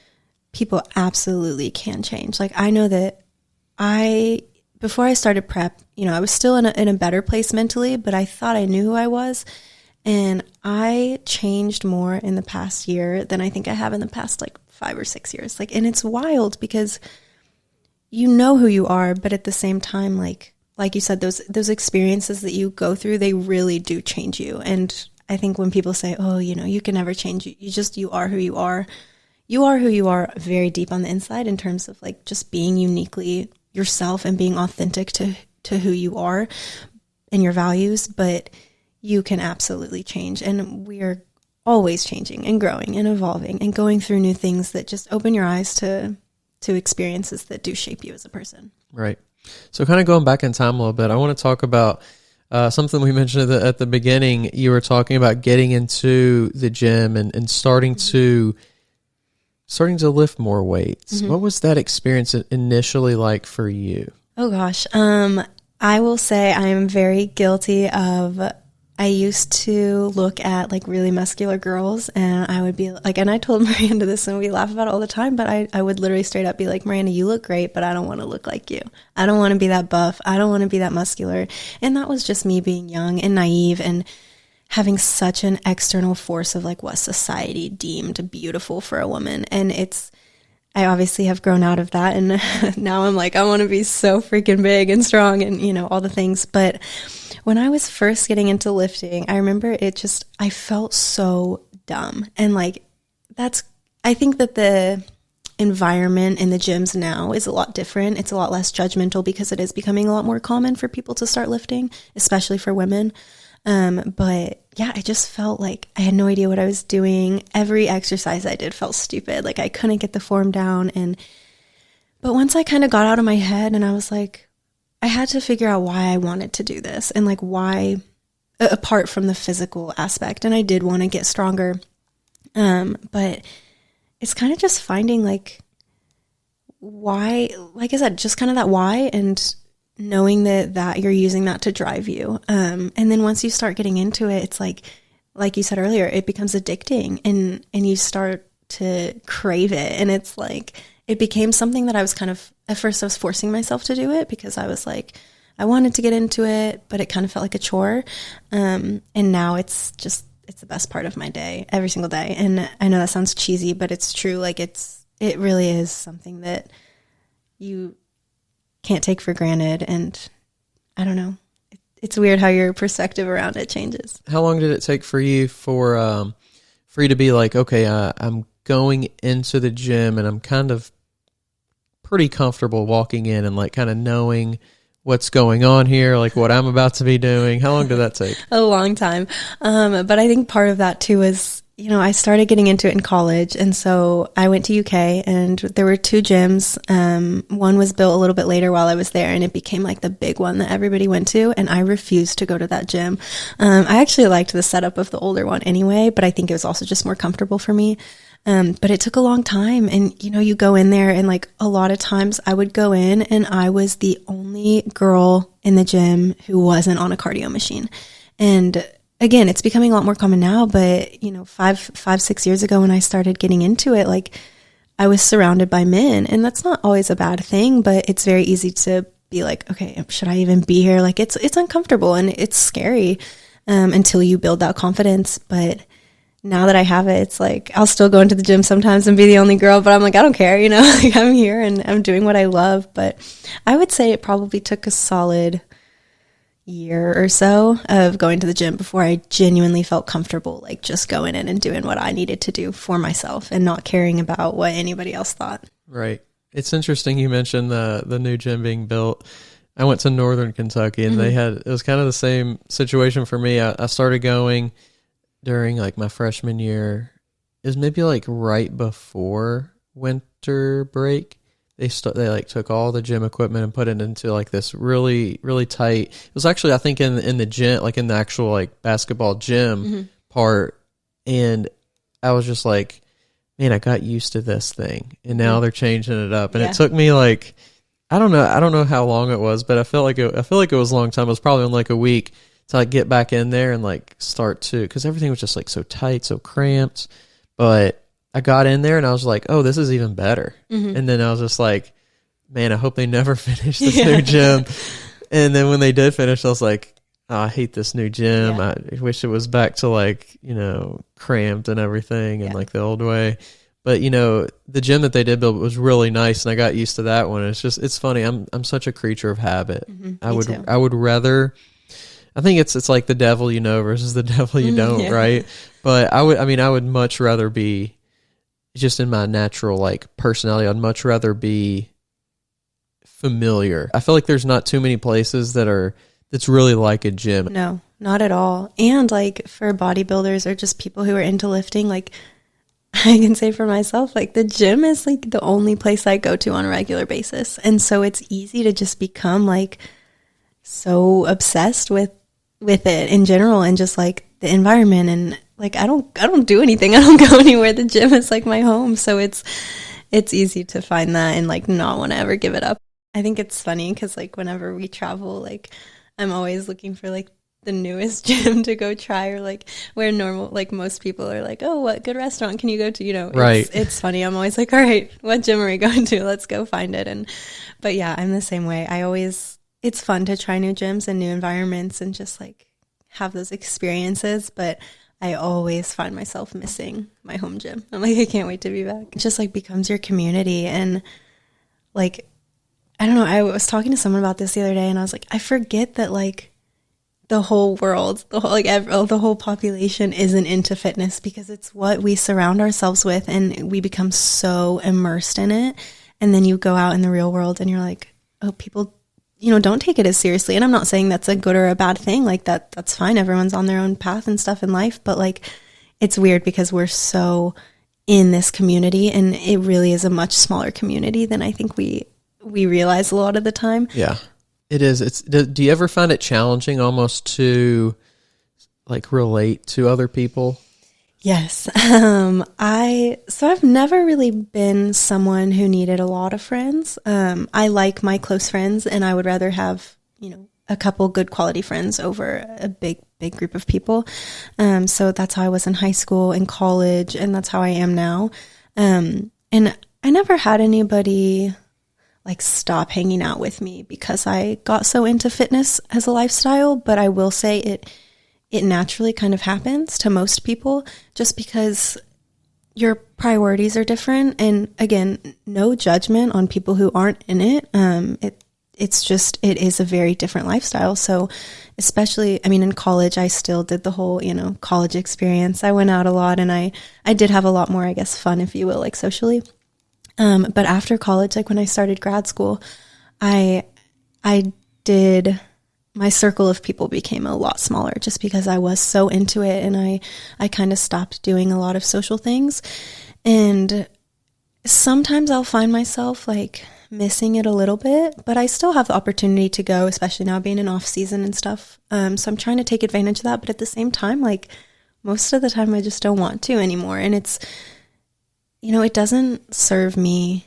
people absolutely can change. Like, I know that before I started prep, you know, I was still in a better place mentally, but I thought I knew who I was. And I changed more in the past year than I think I have in the past like 5 or 6 years. Like, and it's wild, because you know who you are, but at the same time, like you said, those experiences that you go through, they really do change you. And I think when people say, oh, you know, you can never change, you are who you are. You are who you are very deep on the inside, in terms of like just being uniquely yourself and being authentic to who you are and your values. But you can absolutely change, and we are always changing and growing and evolving and going through new things that just open your eyes to experiences that do shape you as a person. Right. So kind of going back in time a little bit, I want to talk about something we mentioned at the beginning. You were talking about getting into the gym and starting to lift more weights. What was that experience initially like for you? Oh gosh. I will say I am very guilty of, I used to look at like really muscular girls, and I would be like, and I told Miranda this and we laugh about it all the time, but I would literally straight up be like, Miranda, you look great, but I don't want to look like you. I don't want to be that buff. I don't want to be that muscular. And that was just me being young and naive and having such an external force of like what society deemed beautiful for a woman. And I obviously have grown out of that, and now I'm like, I want to be so freaking big and strong and, you know, all the things. But when I was first getting into lifting, I remember I felt so dumb. And like, I think that the environment in the gyms now is a lot different. It's a lot less judgmental because it is becoming a lot more common for people to start lifting, especially for women. But yeah, I just felt like I had no idea what I was doing. Every exercise I did felt stupid. Like I couldn't get the form down. But once I kind of got out of my head and I was like, I had to figure out why I wanted to do this and like why, apart from the physical aspect. And I did want to get stronger. But it's kind of just finding like why, like I said, just kind of that why, and knowing that you're using that to drive you. And then once you start getting into it, it's like you said earlier, it becomes addicting and you start to crave it. And it's like, it became something that I was kind of, at first I was forcing myself to do it because I was like, I wanted to get into it, but it kind of felt like a chore. And now it's the best part of my day, every single day. And I know that sounds cheesy, but it's true. Like it really is something that you can't take for granted. And I don't know. It's weird how your perspective around it changes. How long did it take for you to be like, okay, I'm going into the gym and I'm kind of pretty comfortable walking in and like kind of knowing what's going on here, like what I'm about to be doing? How long did that take? A long time. But I think part of that too is, you know, I started getting into it in college. And so I went to UK and there were 2 gyms. One was built a little bit later while I was there, and it became like the big one that everybody went to. And I refused to go to that gym. I actually liked the setup of the older one anyway, but I think it was also just more comfortable for me. But it took a long time, and, you know, you go in there and like a lot of times I would go in and I was the only girl in the gym who wasn't on a cardio machine. And again, it's becoming a lot more common now, but, you know, 6 years ago when I started getting into it, like I was surrounded by men, and that's not always a bad thing, but it's very easy to be like, okay, should I even be here? Like it's uncomfortable and it's scary, until you build that confidence. But now that I have it, it's like, I'll still go into the gym sometimes and be the only girl, but I'm like, I don't care, you know, like I'm here and I'm doing what I love. But I would say it probably took a solid year or so of going to the gym before I genuinely felt comfortable, like just going in and doing what I needed to do for myself and not caring about what anybody else thought. Right. It's interesting you mentioned the new gym being built. I went to Northern Kentucky and it was kind of the same situation for me. I started going during like my freshman year. It was maybe like right before winter break. They like took all the gym equipment and put it into like this really, really tight. It was actually, I think in the gym, like in the actual like basketball gym part. And I was just like, man, I got used to this thing, and now they're changing it up. And it took me like, I don't know how long it was, but I feel like it was a long time. It was probably in like a week to like get back in there and like start to, because everything was just like so tight, so cramped. But I got in there and I was like, oh, this is even better. And then I was just like, man, I hope they never finish this new gym. And then when they did finish, I was like, oh, I hate this new gym. I wish it was back to like, you know, cramped and everything and like the old way. But, you know, the gym that they did build was really nice, and I got used to that one. It's funny. I'm such a creature of habit. I would rather, I think it's like the devil you know versus the devil you don't, right? But I would much rather be, just in my natural like personality, I'd much rather be familiar. I feel like there's not too many places that's really like a gym. No, not at all. And like for bodybuilders or just people who are into lifting, like I can say for myself, like the gym is like the only place I go to on a regular basis. And so it's easy to just become like so obsessed with it in general, and just like the environment. And like I don't do anything. I don't go anywhere. The gym is like my home. So it's easy to find that and like not want to ever give it up. I think it's funny because like whenever we travel, like I'm always looking for like the newest gym to go try, or like where normal, like most people are like, oh, what good restaurant can you go to? You know, it's funny. I'm always like, all right, what gym are we going to? Let's go find it. But yeah, I'm the same way. It's fun to try new gyms and new environments and just like have those experiences. But I always find myself missing my home gym. I'm like, I can't wait to be back. It just like becomes your community. And like, I don't know, I was talking to someone about this the other day, and I was like, I forget that like the whole world, the whole population isn't into fitness, because it's what we surround ourselves with, and we become so immersed in it. And then you go out in the real world and you're like, oh, people, don't take it as seriously. And I'm not saying that's a good or a bad thing. Like that's fine. Everyone's on their own path and stuff in life. But like, it's weird because we're so in this community, and it really is a much smaller community than I think we realize a lot of the time. Yeah, it is. Do you ever find it challenging almost to like relate to other people? Yes. I've never really been someone who needed a lot of friends. I like my close friends, and I would rather have, a couple good quality friends over a big group of people. So that's how I was in high school and college, and that's how I am now. And I never had anybody like stop hanging out with me because I got so into fitness as a lifestyle, but I will say it naturally kind of happens to most people, just because your priorities are different. And again, no judgment on people who aren't in it. It is a very different lifestyle. So especially, in college, I still did the whole, college experience. I went out a lot, and I did have a lot more, I guess, fun, if you will, like socially. But after college, like when I started grad school, my circle of people became a lot smaller, just because I was so into it, and I kind of stopped doing a lot of social things. And sometimes I'll find myself like missing it a little bit, but I still have the opportunity to go, especially now being in off season and stuff. So I'm trying to take advantage of that. But at the same time, like most of the time I just don't want to anymore. And it's, it doesn't serve me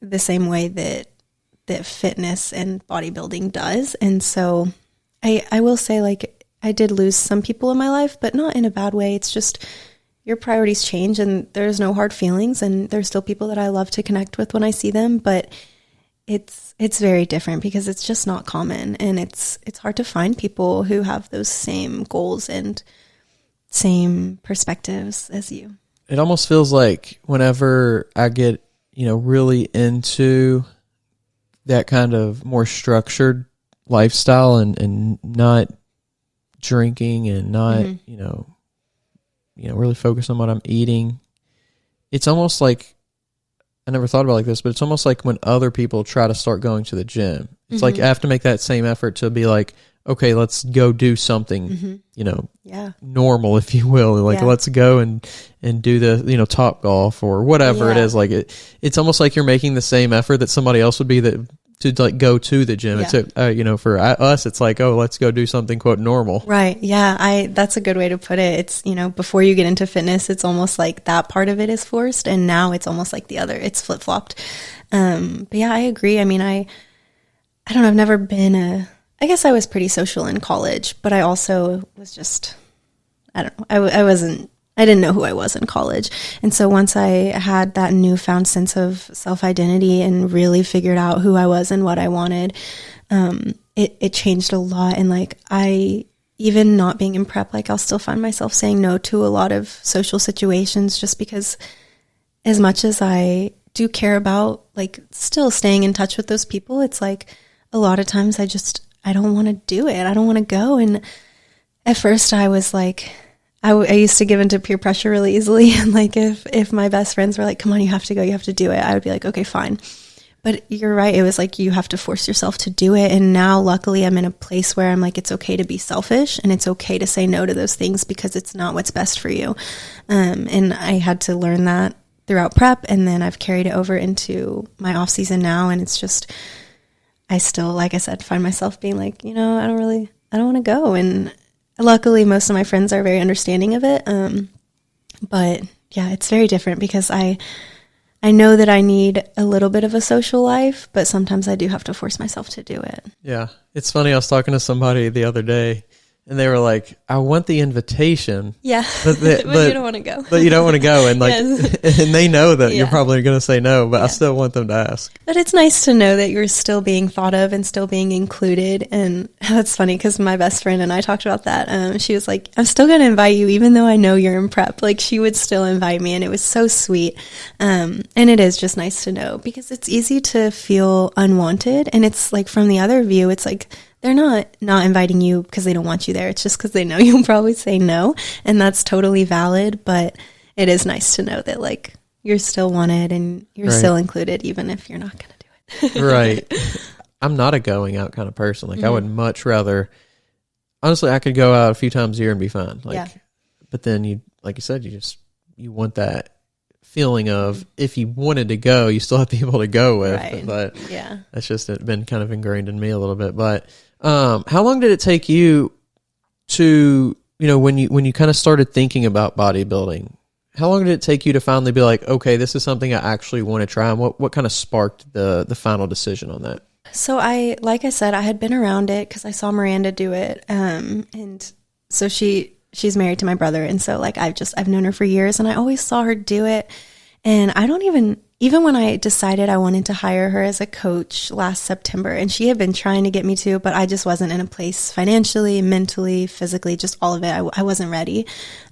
the same way that fitness and bodybuilding does. And so I will say, like, I did lose some people in my life, but not in a bad way. It's just your priorities change, and there's no hard feelings, and there's still people that I love to connect with when I see them, but it's very different because it's just not common, and it's hard to find people who have those same goals and same perspectives as you. It almost feels like whenever I get, really into that kind of more structured lifestyle and not drinking and not, really focus on what I'm eating. It's almost like, I never thought about it like this, but it's almost like when other people try to start going to the gym. It's like I have to make that same effort to be like, okay, let's go do something, normal, if you will. Like, let's go and do the, Top Golf or whatever it is. Like it's almost like you're making the same effort that somebody else would be to like go to the gym. It's for us, it's like, oh, let's go do something quote normal. Right. Yeah. That's a good way to put it. It's, before you get into fitness, it's almost like that part of it is forced, and now it's almost like the other, it's flip flopped. But yeah, I agree. I don't know. I've never been I guess I was pretty social in college, but I also was just, I don't know. I didn't know who I was in college. And so once I had that newfound sense of self-identity and really figured out who I was and what I wanted, it changed a lot. And like, even not being in prep, like I'll still find myself saying no to a lot of social situations, just because as much as I do care about like still staying in touch with those people, it's like a lot of times I don't want to do it. I don't want to go. And at first I was like, I used to give into peer pressure really easily. And like, if my best friends were like, come on, you have to go, you have to do it, I would be like, okay, fine. But you're right. It was like, you have to force yourself to do it. And now luckily I'm in a place where I'm like, it's okay to be selfish, and it's okay to say no to those things because it's not what's best for you. And I had to learn that throughout prep. And then I've carried it over into my off season now. And it's just, I still, like I said, find myself being like, I don't want to go. And luckily most of my friends are very understanding of it. But yeah, it's very different because I know that I need a little bit of a social life, but sometimes I do have to force myself to do it. Yeah. It's funny. I was talking to somebody the other day, and they were like, I want the invitation. Yeah. But you don't want to go. But you don't want to go. And like, Yes. and they know that you're Yeah. probably going to say no, but I Yeah. still want them to ask. But it's nice to know that you're still being thought of and still being included. And that's funny because my best friend and I talked about that. She was like, I'm still going to invite you, even though I know you're in prep. Like, she would still invite me, and it was so sweet. And it is just nice to know, because it's easy to feel unwanted. And it's like, from the other view, it's like, they're not inviting you because they don't want you there. It's just because they know you'll probably say no. And that's totally valid. But it is nice to know that, like, you're still wanted and you're Right. still included, even if you're not going to do it. Right. I'm not a going out kind of person. Like, I would much rather, honestly, I could go out a few times a year and be fine. Like, Yeah. but then you, like you said, you want that feeling of, if you wanted to go, you still have people to go with. Right. But Yeah. that's just been kind of ingrained in me a little bit. But how long did it take you to, when you kind of started thinking about bodybuilding? How long did it take you to finally be like, okay, this is something I actually want to try? And what kind of sparked the final decision on that? So like I said, I had been around it because I saw Miranda do it. And so she's married to my brother. And so, like, I've known her for years, and I always saw her do it. And I don't even when I decided I wanted to hire her as a coach last September, and she had been trying to get me to, but I just wasn't in a place financially, mentally, physically, just all of it. I wasn't ready.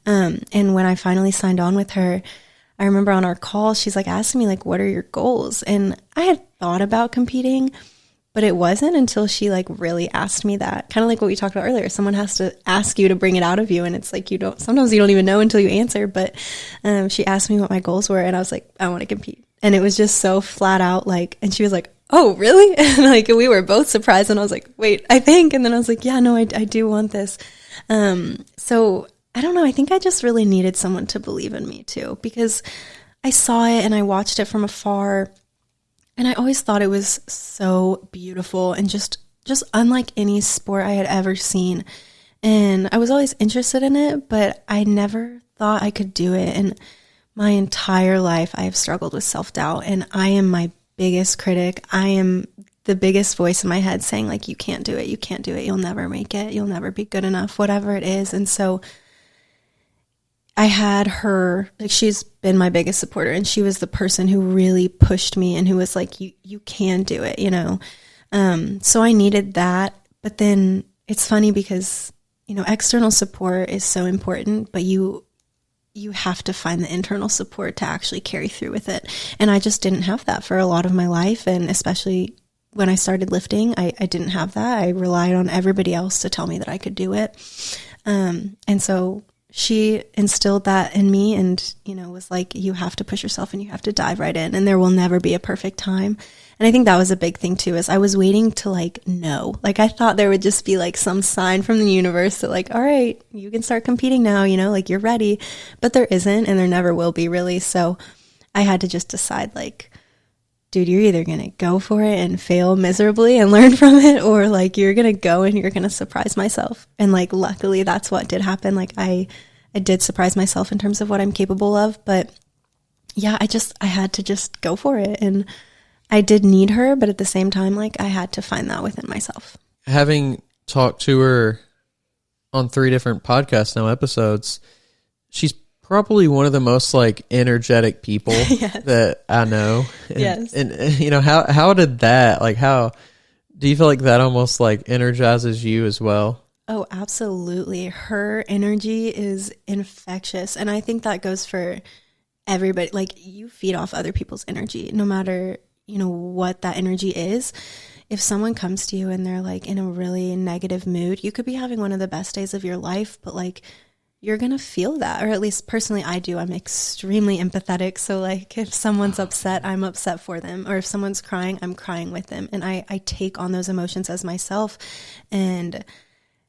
And when I finally signed on with her, I remember on our call, she's like asking me, like, what are your goals? And I had thought about competing, but it wasn't until she, like, really asked me that. Kind of like what we talked about earlier. Someone has to ask you to bring it out of you. And it's like, sometimes you don't even know until you answer. But she asked me what my goals were, and I was like, I want to compete. And it was just so flat out, like, and she was like, oh, really? And like, we were both surprised. And I was like, wait, I think. And then I was like, yeah, no, I do want this. So I don't know. I think I just really needed someone to believe in me too, because I saw it and I watched it from afar. And I always thought it was so beautiful and just unlike any sport I had ever seen. And I was always interested in it, but I never thought I could do it. And my entire life, I have struggled with self-doubt, and I am my biggest critic. I am the biggest voice in my head saying, like, you can't do it. You can't do it. You'll never make it. You'll never be good enough, whatever it is. And so I had her, like, she's been my biggest supporter, and she was the person who really pushed me and who was like, you can do it, So I needed that. But then it's funny because, external support is so important, but you have to find the internal support to actually carry through with it. And I just didn't have that for a lot of my life. And especially when I started lifting, I didn't have that. I relied on everybody else to tell me that I could do it. And so she instilled that in me and, was like, you have to push yourself and you have to dive right in, and there will never be a perfect time. And I think that was a big thing too, is I was waiting to, like, know. Like, I thought there would just be, like, some sign from the universe that, like, all right, you can start competing now, like, you're ready. But there isn't, and there never will be, really. So I had to just decide, like, dude, you're either going to go for it and fail miserably and learn from it, or, like, you're going to go and you're going to surprise myself. And, like, luckily that's what did happen. Like, I did surprise myself in terms of what I'm capable of. But yeah, I had to just go for it. And I did need her, but at the same time, like, I had to find that within myself. Having talked to her on 3 different podcast episodes, she's probably one of the most, like, energetic people Yes. that I know. And, Yes. And how did that, like, how do you feel like that almost, like, energizes you as well? Oh, absolutely. Her energy is infectious. And I think that goes for everybody. Like, you feed off other people's energy, no matter, what that energy is. If someone comes to you and they're, like, in a really negative mood, you could be having one of the best days of your life, but, like, you're going to feel that. Or at least personally, I do. I'm extremely empathetic. So, like, if someone's upset, I'm upset for them. Or if someone's crying, I'm crying with them. And I take on those emotions as myself. And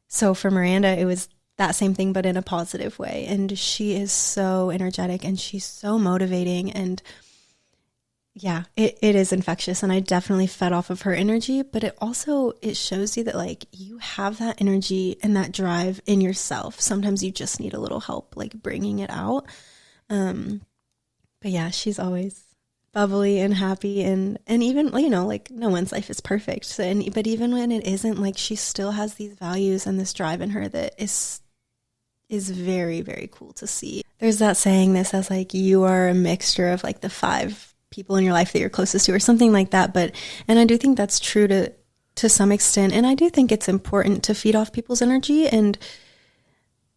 so for Miranda, it was that same thing, but in a positive way. And she is so energetic and she's so motivating. And yeah, it is infectious. And I definitely fed off of her energy, but it shows you that, like, you have that energy and that drive in yourself. Sometimes you just need a little help, like, bringing it out. But yeah, she's always bubbly and happy, and even, you know, like no one's life is perfect. So, but even when it isn't, like she still has these values and this drive in her that is very, very cool to see. There's that saying that says like you are a mixture of like the 5 people in your life that you're closest to or something like that. And I do think that's true to some extent. And I do think it's important to feed off people's energy and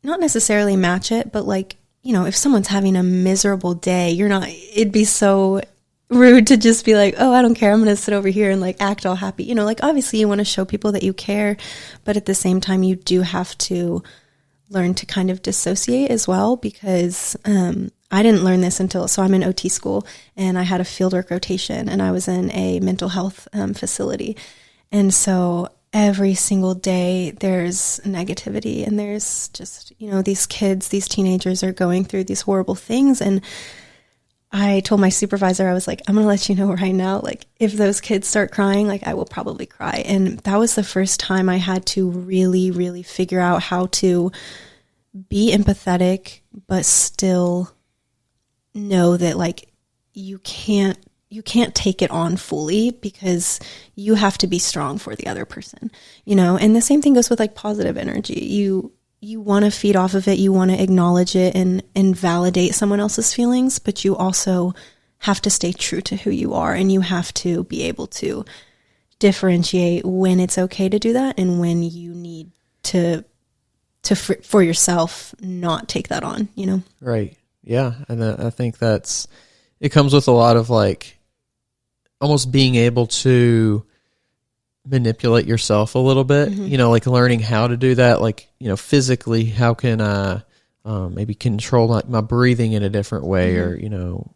not necessarily match it, but like, you know, if someone's having a miserable day, it'd be so rude to just be like, oh, I don't care, I'm going to sit over here and like act all happy. You know, like obviously you want to show people that you care, but at the same time you do have to learn to kind of dissociate as well, because I didn't learn this so I'm in OT school and I had a fieldwork rotation and I was in a mental health facility. And so every single day there's negativity and there's just, you know, these kids, these teenagers are going through these horrible things. And I told my supervisor, I was like, I'm going to let you know right now, like if those kids start crying, like I will probably cry. And that was the first time I had to really, really figure out how to be empathetic, but still know that like you can't take it on fully, because you have to be strong for the other person, you know? And the same thing goes with like positive energy. You want to feed off of it. You want to acknowledge it and validate someone else's feelings, but you also have to stay true to who you are. And you have to be able to differentiate when it's okay to do that and when you need to for yourself, not take that on, you know? Right. Yeah. And I think it comes with a lot of like almost being able to manipulate yourself a little bit, you know, like learning how to do that. Like, you know, physically, how can I maybe control my breathing in a different way, or, you know,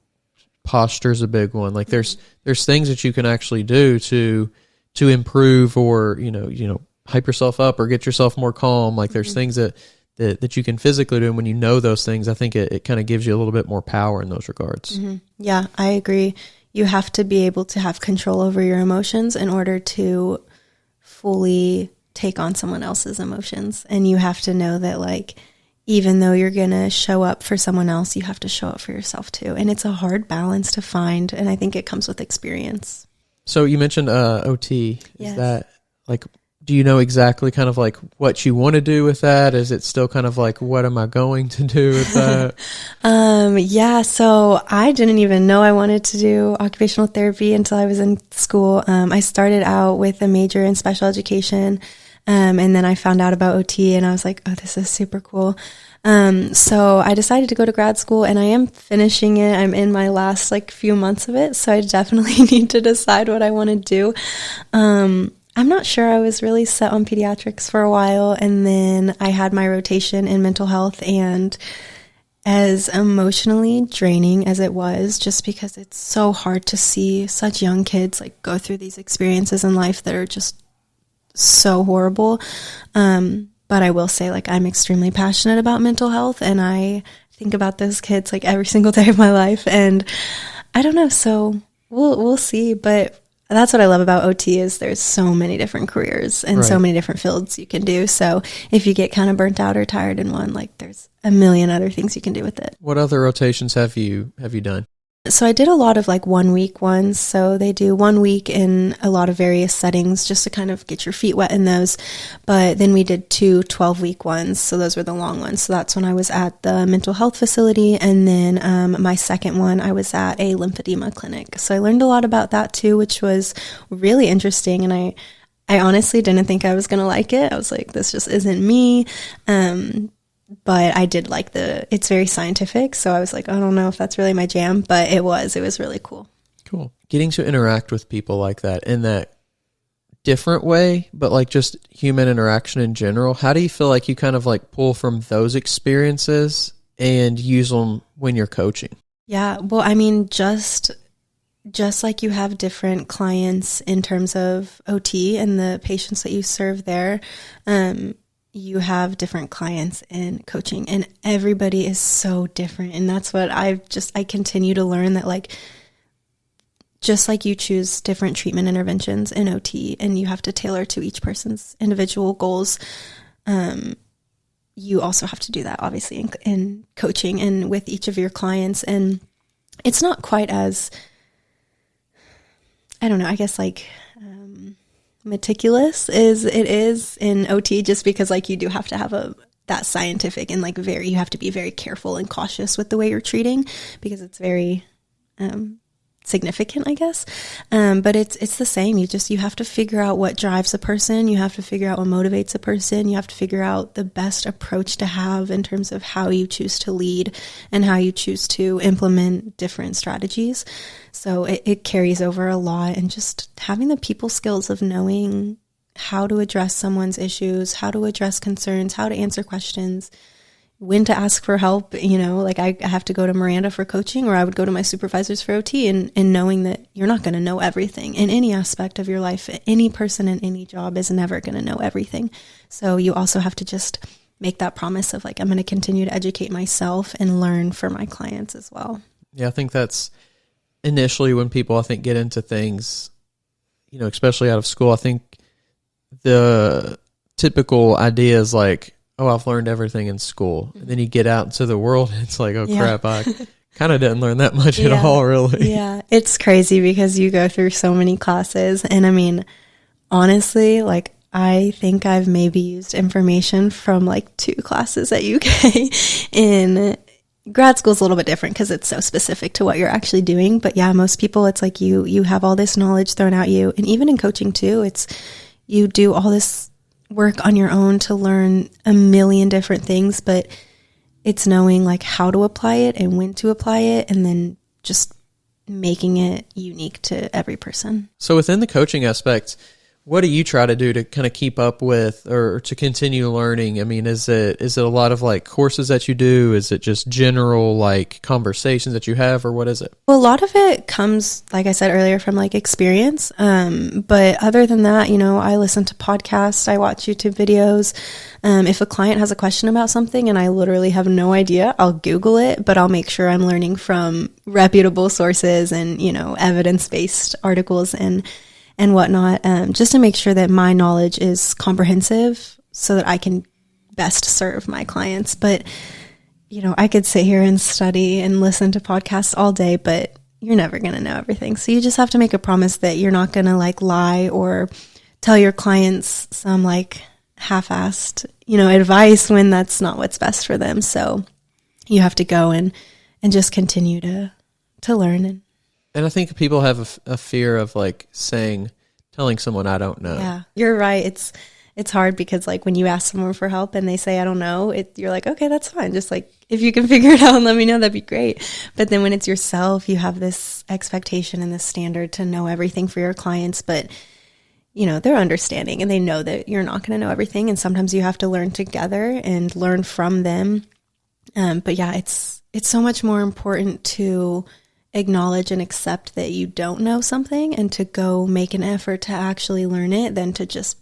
posture's a big one. Like there's things that you can actually do to improve, or, you know, hype yourself up or get yourself more calm. Like there's things that you can physically do. And when you know those things, I think it kind of gives you a little bit more power in those regards. Yeah, I agree. You have to be able to have control over your emotions in order to fully take on someone else's emotions. And you have to know that like, even though you're going to show up for someone else, you have to show up for yourself too. And it's a hard balance to find. And I think it comes with experience. So you mentioned OT. Yes. Is that like, do you know exactly kind of like what you want to do with that? Is it still kind of like, what am I going to do with that? Yeah. So I didn't even know I wanted to do occupational therapy until I was in school. I started out with a major in special education. And then I found out about OT and I was like, oh, this is super cool. So I decided to go to grad school and I am finishing it. I'm in my last like few months of it. So I definitely need to decide what I want to do. I'm not sure. I was really set on pediatrics for a while, and then I had my rotation in mental health, and as emotionally draining as it was, just because it's so hard to see such young kids like go through these experiences in life that are just so horrible. But I will say, like, I'm extremely passionate about mental health, and I think about those kids like every single day of my life, and I don't know. So we'll see, but that's what I love about OT is there's so many different careers and so many different fields you can do. So if you get kind of burnt out or tired in one, like there's a million other things you can do with it. What other rotations have you done? So I did a lot of like 1 week ones. So they do 1 week in a lot of various settings just to kind of get your feet wet in those. But then we did 2 12-week ones. So those were the long ones. So that's when I was at the mental health facility. And then my second one, I was at a lymphedema clinic. So I learned a lot about that too, which was really interesting. And I honestly didn't think I was going to like it. I was like, this just isn't me. But I did like it's very scientific. So I was like, I don't know if that's really my jam, but it was really cool. Cool. Getting to interact with people like that in that different way, but like just human interaction in general. How do you feel like you kind of like pull from those experiences and use them when you're coaching? Yeah. Well, I mean, just like you have different clients in terms of OT and the patients that you serve there, you have different clients in coaching, and everybody is so different. And that's what I continue to learn, that like, just like you choose different treatment interventions in OT and you have to tailor to each person's individual goals, you also have to do that obviously in coaching and with each of your clients. And it's not quite as I don't know, I guess like meticulous is in OT, just because like you do have to have that scientific and like you have to be very careful and cautious with the way you're treating, because it's very significant, I guess. But it's the same. You have to figure out what drives a person. You have to figure out what motivates a person. You have to figure out the best approach to have in terms of how you choose to lead and how you choose to implement different strategies. So it carries over a lot, and just having the people skills of knowing how to address someone's issues, how to address concerns, how to answer questions, when to ask for help. Like I have to go to Miranda for coaching, or I would go to my supervisors for OT, and knowing that you're not going to know everything in any aspect of your life. Any person in any job is never going to know everything. So you also have to just make that promise of like, I'm going to continue to educate myself and learn for my clients as well. Yeah, I think that's initially when people, I think, get into things, especially out of school. I think the typical idea is like, oh, I've learned everything in school. And then you get out into the world and it's like, oh crap, I kind of didn't learn that much at all, really. Yeah, it's crazy because you go through so many classes. And I mean, honestly, like I think I've maybe used information from like 2 classes at UK. In grad school is a little bit different because it's so specific to what you're actually doing. But yeah, most people, it's like you have all this knowledge thrown at you. And even in coaching too, it's you do all this work on your own to learn a million different things, but it's knowing like how to apply it and when to apply it, and then just making it unique to every person. So within the coaching aspect, what do you try to do to kind of keep up with or to continue learning? I mean, is it a lot of like courses that you do? Is it just general like conversations that you have, or what is it? Well, a lot of it comes, like I said earlier, from like experience. But other than that, I listen to podcasts, I watch YouTube videos. If a client has a question about something and I literally have no idea, I'll Google it, but I'll make sure I'm learning from reputable sources and, evidence-based articles and whatnot, just to make sure that my knowledge is comprehensive so that I can best serve my clients. But, I could sit here and study and listen to podcasts all day, but you're never going to know everything. So you just have to make a promise that you're not going to like lie or tell your clients some like half-assed, advice when that's not what's best for them. So you have to go and just continue to learn. And I think people have a fear of like telling someone I don't know. Yeah, you're right. It's hard because like when you ask someone for help and they say, I don't know, you're like, okay, that's fine. Just like, if you can figure it out and let me know, that'd be great. But then when it's yourself, you have this expectation and this standard to know everything for your clients, but they're understanding and they know that you're not going to know everything. And sometimes you have to learn together and learn from them. But yeah, it's so much more important to acknowledge and accept that you don't know something and to go make an effort to actually learn it than to just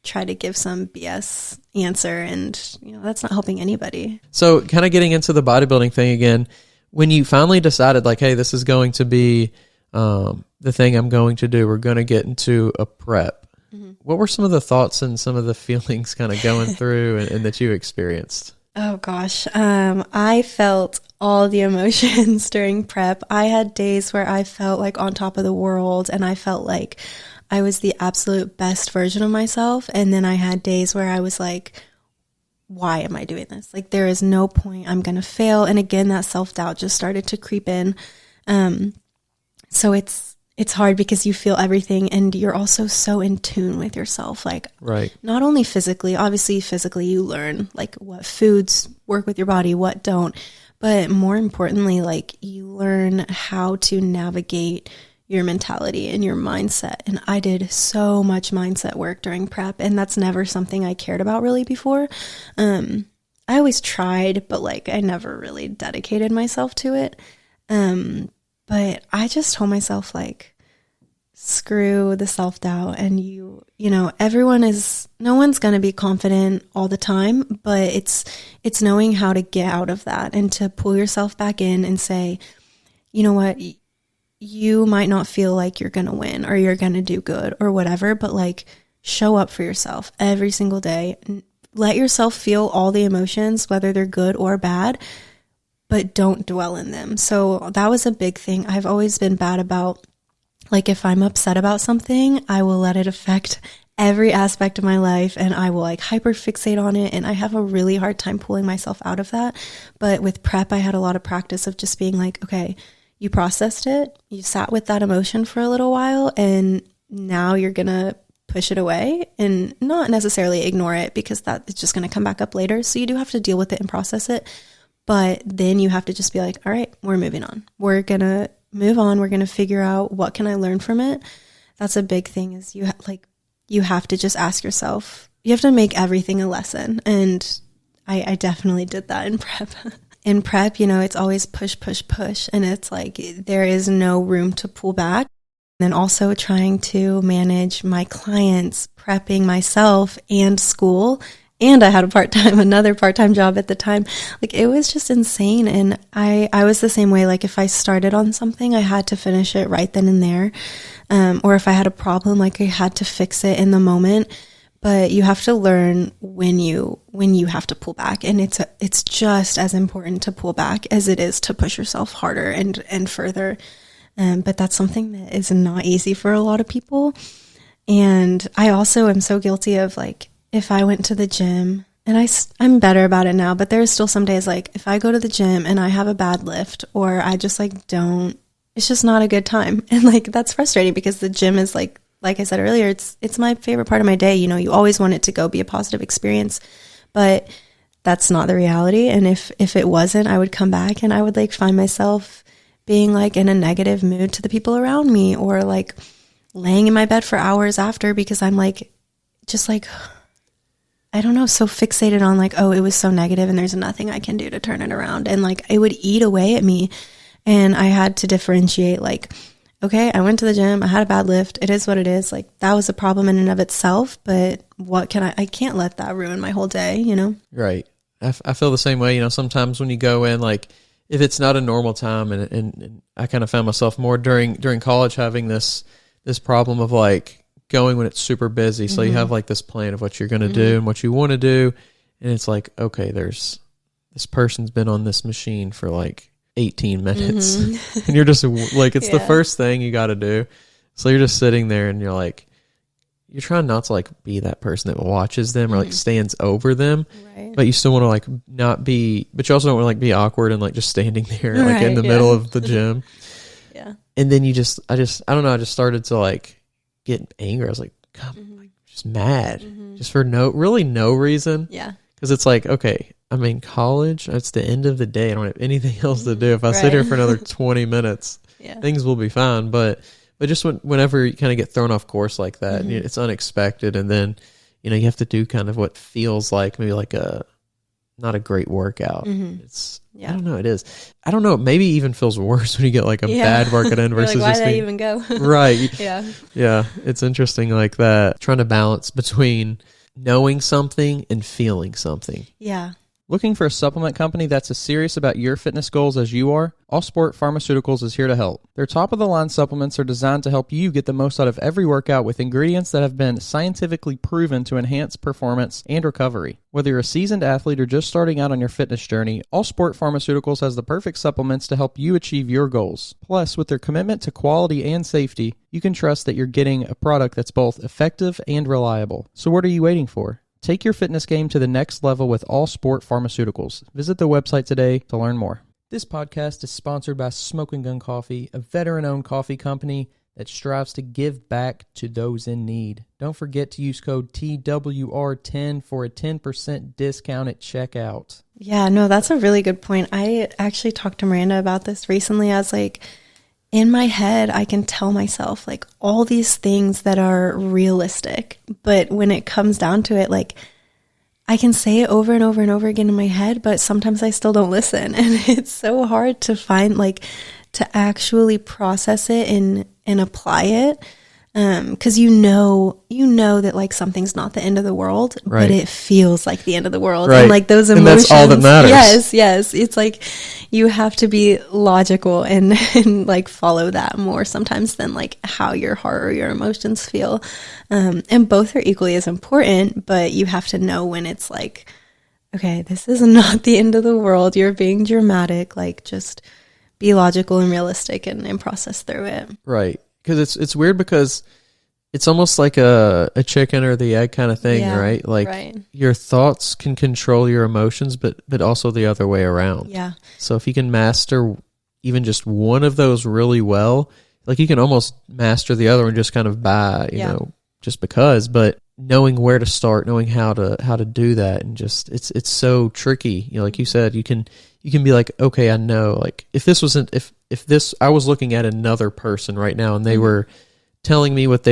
try to give some BS answer. And, that's not helping anybody. So kind of getting into the bodybuilding thing again, when you finally decided like, hey, this is going to be the thing I'm going to do, we're going to get into a prep. Mm-hmm. What were some of the thoughts and some of the feelings kind of going through and that you experienced? Oh gosh. I felt all the emotions during prep. I had days where I felt like on top of the world and I felt like I was the absolute best version of myself. And then I had days where I was like, why am I doing this? Like, there is no point. I'm going to fail. And again, that self-doubt just started to creep in. So it's hard because you feel everything and you're also so in tune with yourself. Like, right. Not only physically, obviously physically you learn like what foods work with your body, what don't, but more importantly, like you learn how to navigate your mentality and your mindset. And I did so much mindset work during prep, and that's never something I cared about really before. I always tried, but like I never really dedicated myself to it. But I just told myself like, screw the self-doubt, and no one's going to be confident all the time, but it's knowing how to get out of that and to pull yourself back in and say, you know what, you might not feel like you're going to win or you're going to do good or whatever, but like show up for yourself every single day. Let yourself feel all the emotions, whether they're good or bad, but don't dwell in them. So that was a big thing. I've always been bad about Like if I'm upset about something, I will let it affect every aspect of my life and I will like hyperfixate on it. And I have a really hard time pulling myself out of that. But with prep, I had a lot of practice of just being like, okay, you processed it, you sat with that emotion for a little while, and now you're going to push it away and not necessarily ignore it because that it's just going to come back up later. So you do have to deal with it and process it. But then you have to just be like, all right, we're moving on. We're going to move on. We're going to figure out what can I learn from it. That's a big thing is you have to just ask yourself, you have to make everything a lesson. And I definitely did that in prep. In prep, you know, it's always push, push, push. And it's like, there is no room to pull back. And then also trying to manage my clients, prepping myself and school. And I had another part-time job at the time. Like it was just insane. And I was the same way. Like if I started on something, I had to finish it right then and there. Or if I had a problem, like I had to fix it in the moment. But you have to learn when you have to pull back. And it's just as important to pull back as it is to push yourself harder and further. But that's something that is not easy for a lot of people. And I also am so guilty of like, if I went to the gym, and I'm better about it now, but there's still some days like if I go to the gym and I have a bad lift or I just like it's just not a good time. And like, that's frustrating because the gym is like I said earlier, it's my favorite part of my day. You know, you always want it to go be a positive experience, but that's not the reality. And if it wasn't, I would come back and I would like find myself being like in a negative mood to the people around me or like laying in my bed for hours after because I'm like, just like, I don't know, so fixated on like, oh, it was so negative and there's nothing I can do to turn it around. And like, it would eat away at me. And I had to differentiate like, okay, I went to the gym, I had a bad lift. It is what it is. Like that was a problem in and of itself, but I can't let that ruin my whole day, you know? Right. I feel the same way. You know, sometimes when you go in, like if it's not a normal time and I kind of found myself more during college having this problem of like going when it's super busy. So you have like this plan of what you're going to do and what you want to do. And it's like, okay, this person's been on this machine for like 18 minutes and you're just like, it's the first thing you got to do. So you're just sitting there and you're like, you're trying not to like be that person that watches them or like stands over them, but you still want to like not be, but you also don't want to like be awkward and like just standing there like in the middle of the gym. And then I don't know, I just started to like get angry. I was like, God, like just mad just for no reason. Yeah. Cause it's like, okay, I mean, college, it's the end of the day. I don't have anything else to do. If I sit here for another 20 minutes, things will be fine. But just whenever you kind of get thrown off course like that, it's unexpected. And then, you know, you have to do kind of what feels like maybe like not a great workout. It's, I don't know. It is. I don't know. It maybe even feels worse when you get like a bad workout in versus like, why just did I even go? Right. Yeah. It's interesting like that. Trying to balance between knowing something and feeling something. Yeah. Looking for a supplement company that's as serious about your fitness goals as you are? Allsport Pharmaceuticals is here to help. Their top-of-the-line supplements are designed to help you get the most out of every workout with ingredients that have been scientifically proven to enhance performance and recovery. Whether you're a seasoned athlete or just starting out on your fitness journey, Allsport Pharmaceuticals has the perfect supplements to help you achieve your goals. Plus, with their commitment to quality and safety, you can trust that you're getting a product that's both effective and reliable. So what are you waiting for? Take your fitness game to the next level with Allsport Pharmaceuticals. Visit the website today to learn more. This podcast is sponsored by Smoking Gun Coffee, a veteran-owned coffee company that strives to give back to those in need. Don't forget to use code TWR10 for a 10% discount at checkout. Yeah, no, that's a really good point. I actually talked to Miranda about this recently. I was like, in my head, I can tell myself like all these things that are realistic. But when it comes down to it, like I can say it over and over and over again in my head, but sometimes I still don't listen. And it's so hard to find like to actually process it and apply it. 'Cause you know that like something's not the end of the world, but it feels like the end of the world. And like those emotions. And that's all that matters. Yes. It's like you have to be logical and like follow that more sometimes than like how your heart or your emotions feel. And both are equally as important, but you have to know when it's like, okay, this is not the end of the world. You're being dramatic. Like just be logical and realistic and process through it. Right. because it's weird because it's almost like a chicken or the egg kind of thing, Yeah, right? Like right. your thoughts can control your emotions, but also the other way around. Yeah. So if you can master even just one of those really well, like you can almost master the other one just kind of by, you know, just because, but knowing where to start, knowing how to do that, and just it's so tricky. You know, like you said, you can be like, okay, I know, like if this wasn't if this I was looking at another person right now and they were telling me what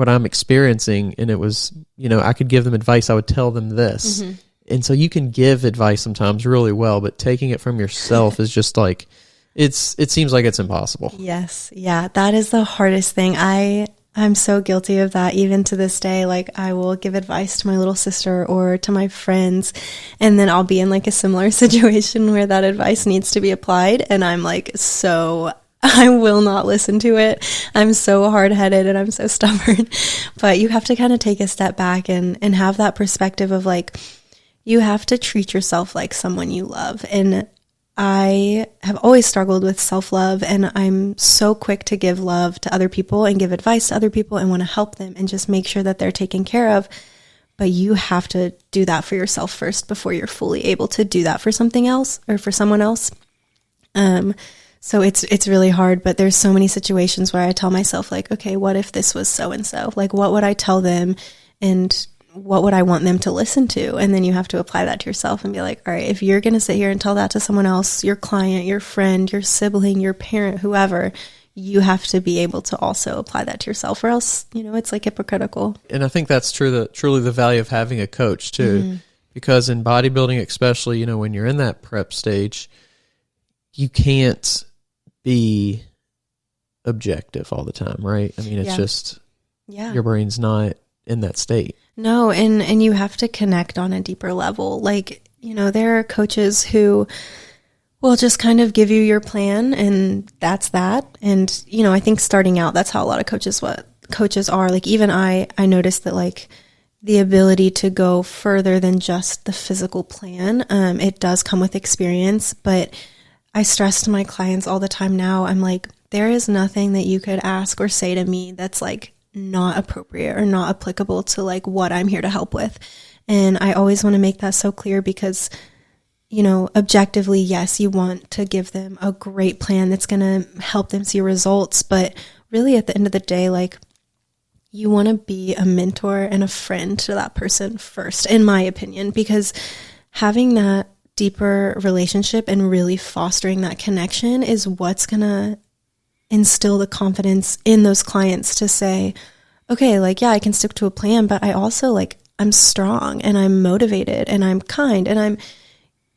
I'm experiencing, and it was, you know, I could give them advice, I would tell them this. And so you can give advice sometimes really well, but taking it from yourself is just like it seems like it's impossible. Yes. Yeah. That is the hardest thing. I'm so guilty of that even to this day. Like I will give advice to my little sister or to my friends, and then I'll be in like a similar situation where that advice needs to be applied. And I'm like, I will not listen to it. I'm so hard-headed and I'm so stubborn. But you have to kind of take a step back and have that perspective of like, you have to treat yourself like someone you love. And I have always struggled with self-love, and I'm so quick to give love to other people and give advice to other people and want to help them and just make sure that they're taken care of. But you have to do that for yourself first before you're fully able to do that for something else or for someone else. So it's really hard, but there's so many situations where I tell myself like, okay, what if this was so-and-so? Like, what would I tell them and what would I want them to listen to? And then you have to apply that to yourself and be like, all right, if you're going to sit here and tell that to someone else, your client, your friend, your sibling, your parent, whoever, you have to be able to also apply that to yourself, or else, you know, it's like hypocritical. And I think that's truly the value of having a coach too, because in bodybuilding, especially, you know, when you're in that prep stage, you can't be objective all the time, right? I mean, it's just your brain's not in that state. No, and you have to connect on a deeper level. Like, you know, there are coaches who will just kind of give you your plan and that's that. And, you know, I think starting out, that's how a lot of coaches are. Like even I noticed that like the ability to go further than just the physical plan, it does come with experience, but I stress to my clients all the time now, I'm like, there is nothing that you could ask or say to me that's like not appropriate or not applicable to like what I'm here to help with. And I always want to make that so clear because, you know, objectively, yes, you want to give them a great plan that's going to help them see results. But really at the end of the day, like you want to be a mentor and a friend to that person first, in my opinion, because having that deeper relationship and really fostering that connection is what's going to instill the confidence in those clients to say, okay, like, yeah, I can stick to a plan, but I also like, I'm strong and I'm motivated and I'm kind and I'm,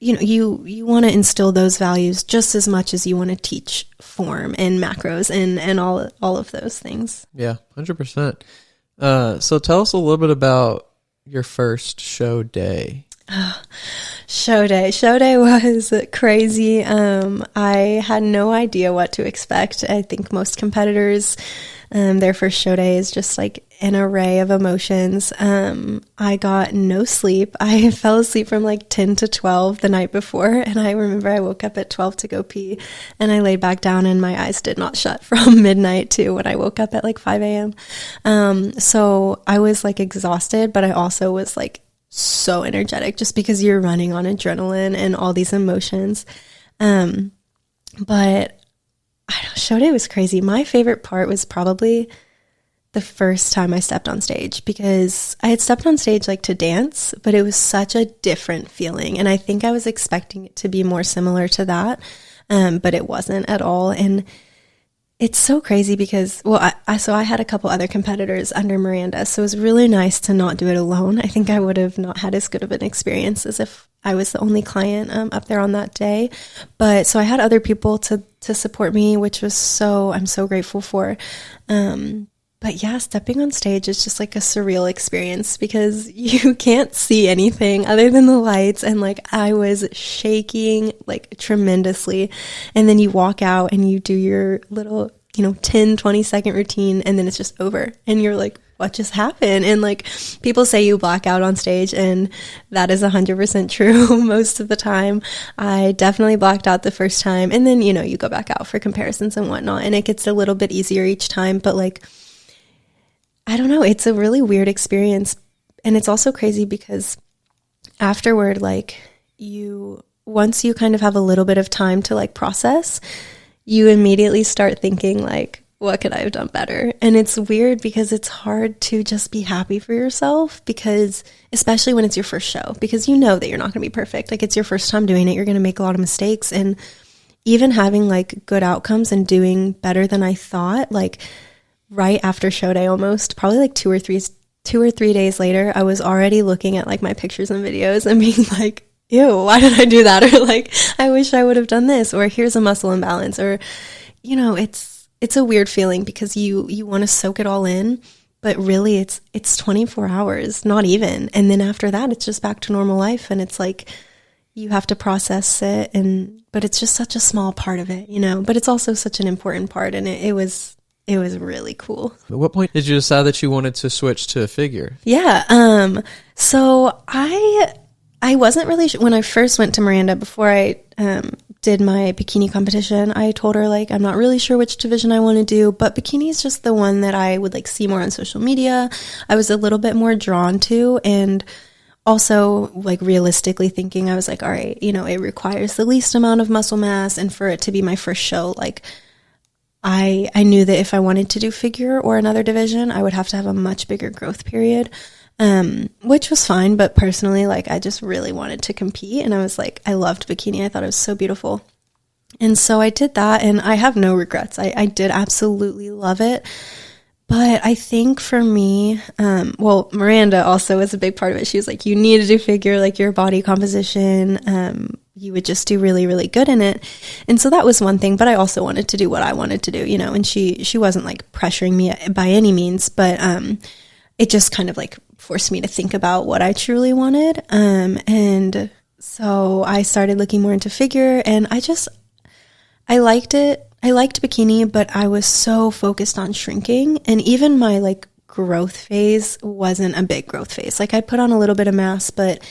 you know, you want to instill those values just as much as you want to teach form and macros and all of those things. Yeah, 100%. So tell us a little bit about your first show day. Show day was crazy. I had no idea what to expect. I think most competitors, their first show day is just like an array of emotions. I got no sleep. I fell asleep from like 10 to 12 the night before. And I remember I woke up at 12 to go pee and I laid back down and my eyes did not shut from midnight to when I woke up at like 5 a.m. So I was like exhausted, but I also was like so energetic just because you're running on adrenaline and all these emotions. But show day was crazy. My favorite part was probably the first time I stepped on stage, because I had stepped on stage like to dance, but it was such a different feeling. And I think I was expecting it to be more similar to that. But it wasn't at all. And it's so crazy because, well, I had a couple other competitors under Miranda, so it was really nice to not do it alone. I think I would have not had as good of an experience as if I was the only client up there on that day. But so I had other people to support me, which was I'm so grateful for. But yeah, stepping on stage is just like a surreal experience because you can't see anything other than the lights. And like I was shaking like tremendously. And then you walk out and you do your little, 10, 20 second routine and then it's just over. And you're like, what just happened? And like people say you black out on stage, and that is 100% true most of the time. I definitely blacked out the first time, and then, you go back out for comparisons and whatnot, and it gets a little bit easier each time. But like, I don't know, it's a really weird experience. And it's also crazy because afterward, like once you kind of have a little bit of time to like process, you immediately start thinking like, what could I have done better? And it's weird because it's hard to just be happy for yourself, because especially when it's your first show, because you know that you're not going to be perfect. Like, it's your first time doing it. You're going to make a lot of mistakes. And even having like good outcomes and doing better than I thought, like right after show day, almost probably like 2 or 3 days later, I was already looking at like my pictures and videos and being like, ew, why did I do that? Or like, I wish I would have done this, or here's a muscle imbalance, or, it's a weird feeling because you want to soak it all in, but really it's 24 hours, not even. And then after that, it's just back to normal life. And it's like, you have to process it, but it's just such a small part of it, but it's also such an important part. And it was really cool. At what point did you decide that you wanted to switch to a figure? Yeah. So I wasn't really when I first went to Miranda, before I did my bikini competition, I told her like, I'm not really sure which division I want to do, but bikini is just the one that I would like see more on social media. I was a little bit more drawn to, and also like realistically thinking, I was like, all right, it requires the least amount of muscle mass, and for it to be my first show, like I knew that if I wanted to do figure or another division, I would have to have a much bigger growth period. Which was fine, but personally, like, I just really wanted to compete, and I was like, I loved bikini. I thought it was so beautiful. And so I did that, and I have no regrets. I did absolutely love it. But I think for me, Miranda also was a big part of it. She was like, you need to do figure, like your body composition, you would just do really, really good in it. And so that was one thing, but I also wanted to do what I wanted to do, and she wasn't like pressuring me by any means, but, it just kind of like forced me to think about what I truly wanted. And so I started looking more into figure, and I liked it. I liked bikini, but I was so focused on shrinking, and even my like growth phase wasn't a big growth phase. Like, I put on a little bit of mass, but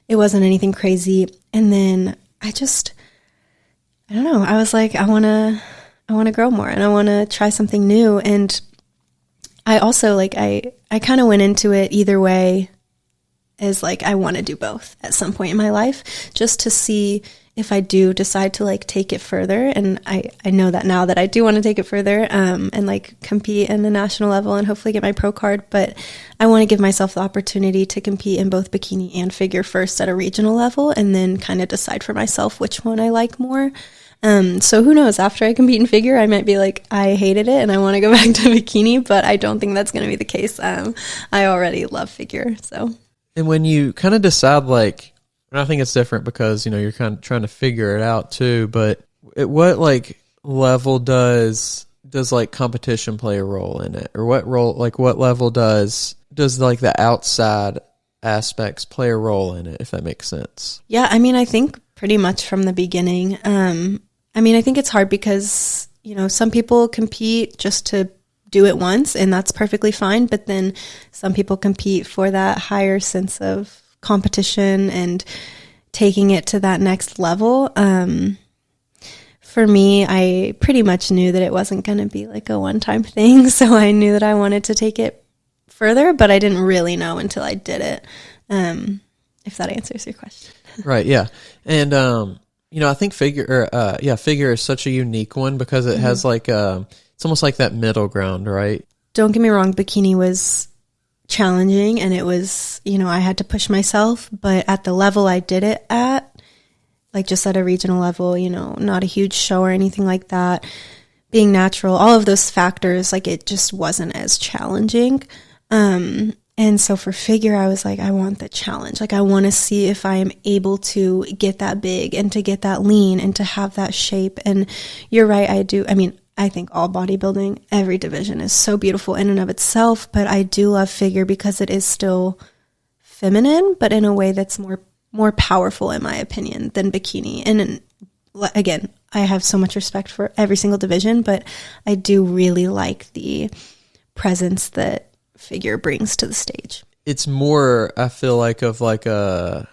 it wasn't anything crazy. And then I don't know. I was like, I want to grow more, and I want to try something new. And I also like, I kind of went into it either way, as like, I want to do both at some point in my life, just to see if I do decide to like take it further. And I know that now that I do want to take it further, and like compete in the national level and hopefully get my pro card. But I want to give myself the opportunity to compete in both bikini and figure first at a regional level, and then kind of decide for myself which one I like more. So who knows, after I compete in figure, I might be like, I hated it and I want to go back to bikini, but I don't think that's going to be the case. I already love figure. So. And when you kind of decide, like, and I think it's different because, you're kind of trying to figure it out too, but at what like level does like competition play a role in it? Or what level does like the outside aspects play a role in it, if that makes sense? Yeah. I mean, I think pretty much from the beginning, I think it's hard because, some people compete just to do it once, and that's perfectly fine. But then some people compete for that higher sense of competition and taking it to that next level. For me, I pretty much knew that it wasn't going to be like a one-time thing. So I knew that I wanted to take it further, but I didn't really know until I did it. If that answers your question. Right. Yeah. And, I think figure is such a unique one because it has like, it's almost like that middle ground, right? Don't get me wrong. Bikini was challenging, and it was, I had to push myself, but at the level I did it at, like just at a regional level, not a huge show or anything like that, being natural, all of those factors, like it just wasn't as challenging. And so for figure, I was like, I want the challenge. Like, I want to see if I am able to get that big and to get that lean and to have that shape. And you're right. I think all bodybuilding, every division is so beautiful in and of itself, but I do love figure because it is still feminine, but in a way that's more powerful, in my opinion, than bikini. And again, I have so much respect for every single division, but I do really like the presence that figure brings to the stage. It's more, I feel like, of like a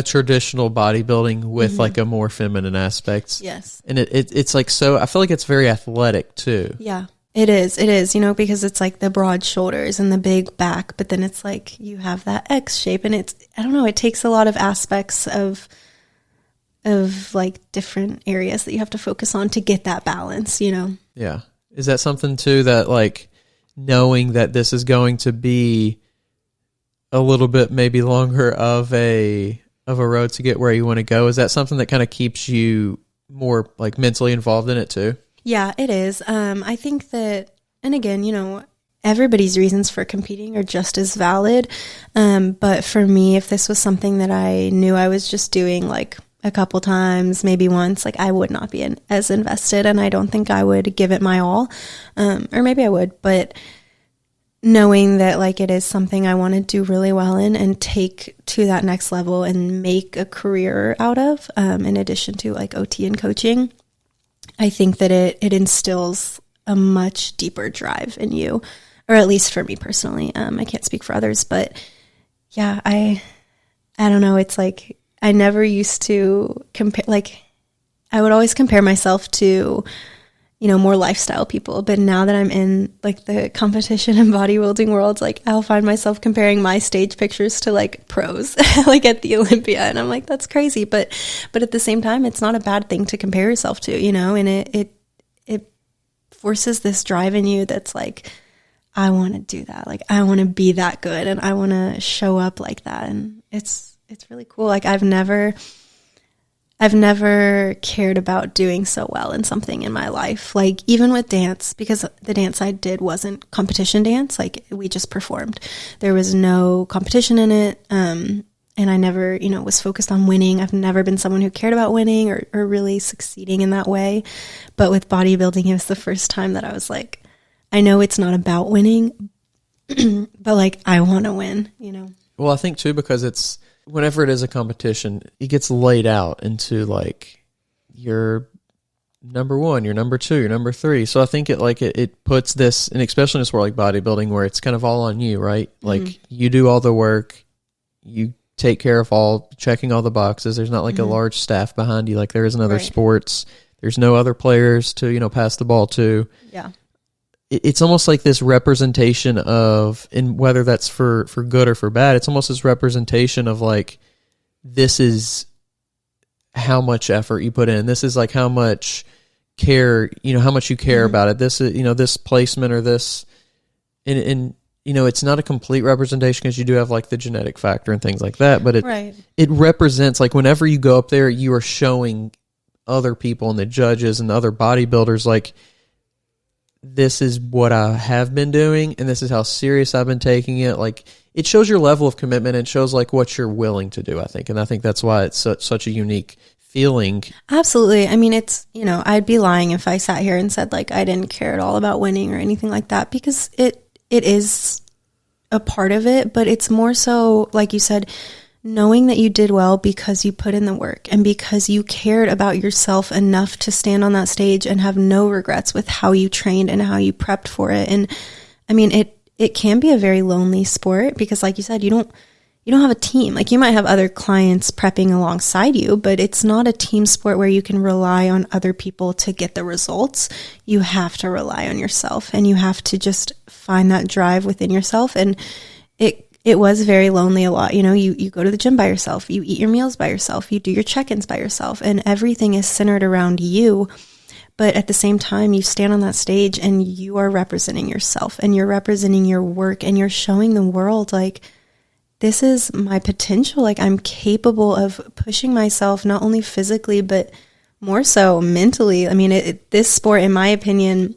traditional bodybuilding with like a more feminine aspect. Yes. And it's like, so I feel like it's very athletic too. Yeah, it is, because it's like the broad shoulders and the big back, but then it's like you have that X shape, and it's, I don't know, it takes a lot of aspects of like different areas that you have to focus on to get that balance, Yeah. Is that something too that, like, knowing that this is going to be a little bit maybe longer of a road to get where you want to go, is that something that kind of keeps you more like mentally involved in it too? Yeah, it is. I think that, and again, everybody's reasons for competing are just as valid. But for me, if this was something that I knew I was just doing like a couple times, maybe once, like I would not be as invested, and I don't think I would give it my all. Or maybe I would, but knowing that like it is something I want to do really well in and take to that next level and make a career out of, in addition to like OT and coaching, I think that it instills a much deeper drive in you, or at least for me personally. I can't speak for others, but yeah, I don't know. It's like, I never used to compare, like I would always compare myself to, more lifestyle people. But now that I'm in like the competition and bodybuilding world, like I'll find myself comparing my stage pictures to like pros, like at the Olympia. And I'm like, that's crazy. But at the same time, it's not a bad thing to compare yourself to, and it forces this drive in you that's like, I want to do that. Like I want to be that good, and I want to show up like that. And it's really cool. Like I've never cared about doing so well in something in my life. Like even with dance, because the dance I did wasn't competition dance. Like we just performed. There was no competition in it. And I never, was focused on winning. I've never been someone who cared about winning or really succeeding in that way. But with bodybuilding, it was the first time that I was like, I know it's not about winning, but like I want to win, Well, I think too, because it's, whenever it is a competition, it gets laid out into like you're number one, you're number two, you're number three. So I think it puts this, and especially in this world like bodybuilding, where it's kind of all on you, right? Like you do all the work, you take care of checking all the boxes. There's not like a large staff behind you like there is in other sports. There's no other players to, pass the ball to. Yeah. It's almost like this representation of, and whether that's for good or for bad, it's almost this representation of like, this is how much effort you put in. This is like how much care, how much you care about it. This is, this placement or this, and it's not a complete representation because you do have like the genetic factor and things like that, but it represents, like whenever you go up there, you are showing other people and the judges and the other bodybuilders, like, this is what I have been doing, and this is how serious I've been taking it. Like, it shows your level of commitment, and shows like what you're willing to do, I think. And I think that's why it's such a unique feeling. Absolutely. I mean, it's, I'd be lying if I sat here and said like I didn't care at all about winning or anything like that, because it is a part of it, but it's more so, like you said, knowing that you did well because you put in the work and because you cared about yourself enough to stand on that stage and have no regrets with how you trained and how you prepped for it. And I mean, it can be a very lonely sport because, like you said, you don't have a team. Like, you might have other clients prepping alongside you, but it's not a team sport where you can rely on other people to get the results. You have to rely on yourself, and you have to just find that drive within yourself. And it was very lonely a lot. You go to the gym by yourself, you eat your meals by yourself, you do your check-ins by yourself, and everything is centered around you. But at the same time, you stand on that stage and you are representing yourself, and you're representing your work, and you're showing the world, like, this is my potential. Like, I'm capable of pushing myself, not only physically, but more so mentally. I mean, this sport, in my opinion,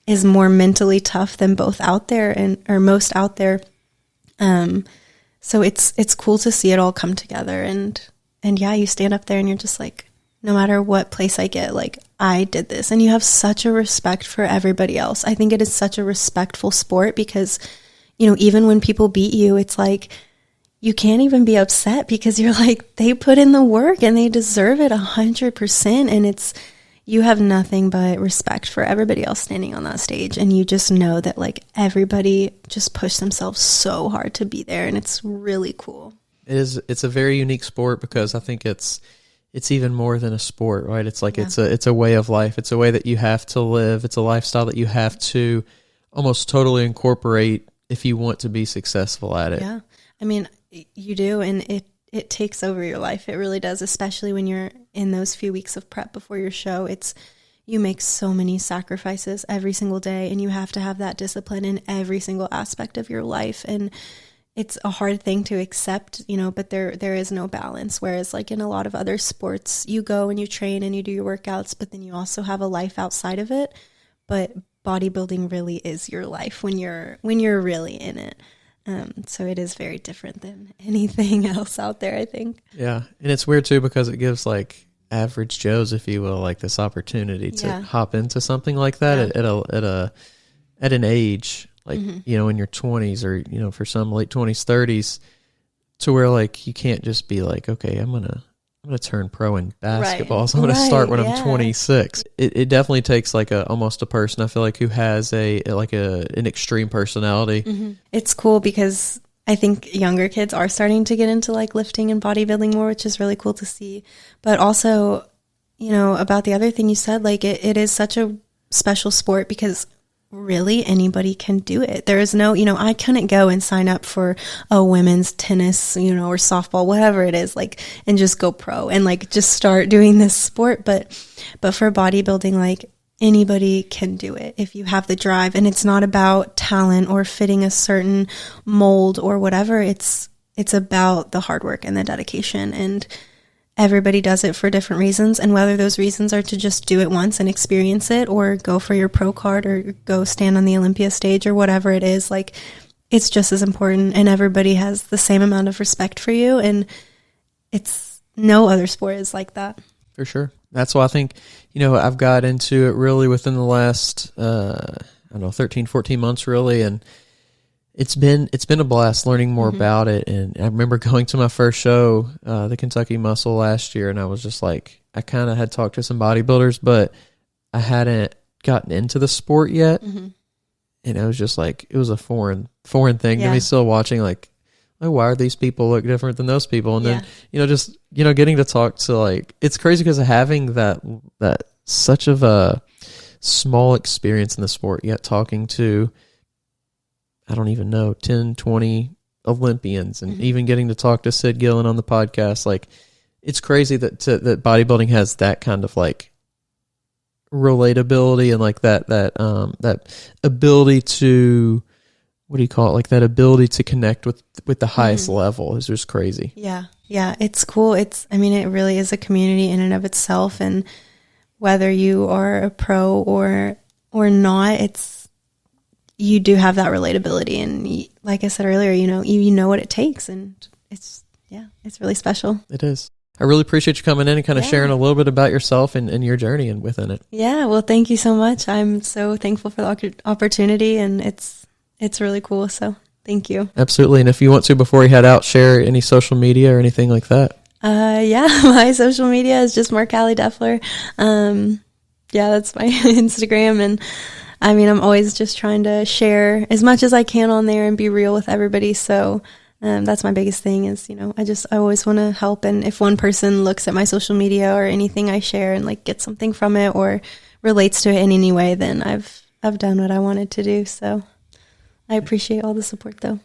is more mentally tough than both out there or most out there. So it's cool to see it all come together, and yeah, you stand up there and you're just like, no matter what place I get, like, I did this. And you have such a respect for everybody else. I think it is such a respectful sport because, even when people beat you, it's like, you can't even be upset because you're like, they put in the work and they deserve it 100%. And you have nothing but respect for everybody else standing on that stage. And you just know that like everybody just pushed themselves so hard to be there. And it's really cool. It's a very unique sport because I think it's even more than a sport, right? It's like it's a way of life. It's a way that you have to live. It's a lifestyle that you have to almost totally incorporate if you want to be successful at it. Yeah. I mean, you do, and it takes over your life. It really does, especially when you're in those few weeks of prep before your show. You make so many sacrifices every single day, and you have to have that discipline in every single aspect of your life. And it's a hard thing to accept, but there is no balance. Whereas like in a lot of other sports, you go and you train and you do your workouts, but then you also have a life outside of it. But bodybuilding really is your life when you're really in it. So it is very different than anything else out there, I think. Yeah. And it's weird too, because it gives like average Joes, if you will, like this opportunity to hop into something like that at an age, like, in your 20s or, for some late 20s, 30s, to where like you can't just be like, okay, I'm going to turn pro in basketball. Right. So I'm going to start when I'm 26. It definitely takes like almost a person, I feel like, who has an extreme personality. Mm-hmm. It's cool because I think younger kids are starting to get into like lifting and bodybuilding more, which is really cool to see. But also, about the other thing you said, like it is such a special sport because really anybody can do it. There is no, I couldn't go and sign up for a women's tennis, or softball, whatever it is, like, and just go pro and like just start doing this sport. But for bodybuilding, like anybody can do it if you have the drive, and it's not about talent or fitting a certain mold or whatever. It's about the hard work and the dedication, and everybody does it for different reasons, and whether those reasons are to just do it once and experience it, or go for your pro card, or go stand on the Olympia stage, or whatever it is, like it's just as important, and everybody has the same amount of respect for you, and it's no other sport is like that. For sure. That's why I think, I've got into it really within the last, 13, 14 months really, and it's been a blast learning more about it. And I remember going to my first show, the Kentucky Muscle last year, and I was just like, I kind of had talked to some bodybuilders, but I hadn't gotten into the sport yet. Mm-hmm. And it was just like, it was a foreign thing to me, still watching like, why are these people look different than those people? And then, getting to talk to like, it's crazy because having that such of a small experience in the sport, yet talking to, I don't even know, 10, 20 Olympians, and even getting to talk to Sid Gillen on the podcast. Like, it's crazy that bodybuilding has that kind of like relatability and like that ability to, what do you call it? Like that ability to connect with the highest level is just crazy. Yeah. Yeah. It's cool. It really is a community in and of itself. And whether you are a pro or not, you do have that relatability. And like I said earlier, you know what it takes, and it's really special. It is. I really appreciate you coming in and kind of sharing a little bit about yourself and your journey and within it. Yeah. Well, thank you so much. I'm so thankful for the opportunity, and it's really cool. So thank you. Absolutely. And if you want to, before we head out, share any social media or anything like that. My social media is just Marcalley Defler. That's my Instagram. And I'm always just trying to share as much as I can on there and be real with everybody. So that's my biggest thing is, I always want to help. And if one person looks at my social media or anything I share and like gets something from it or relates to it in any way, then I've done what I wanted to do. So I appreciate all the support though.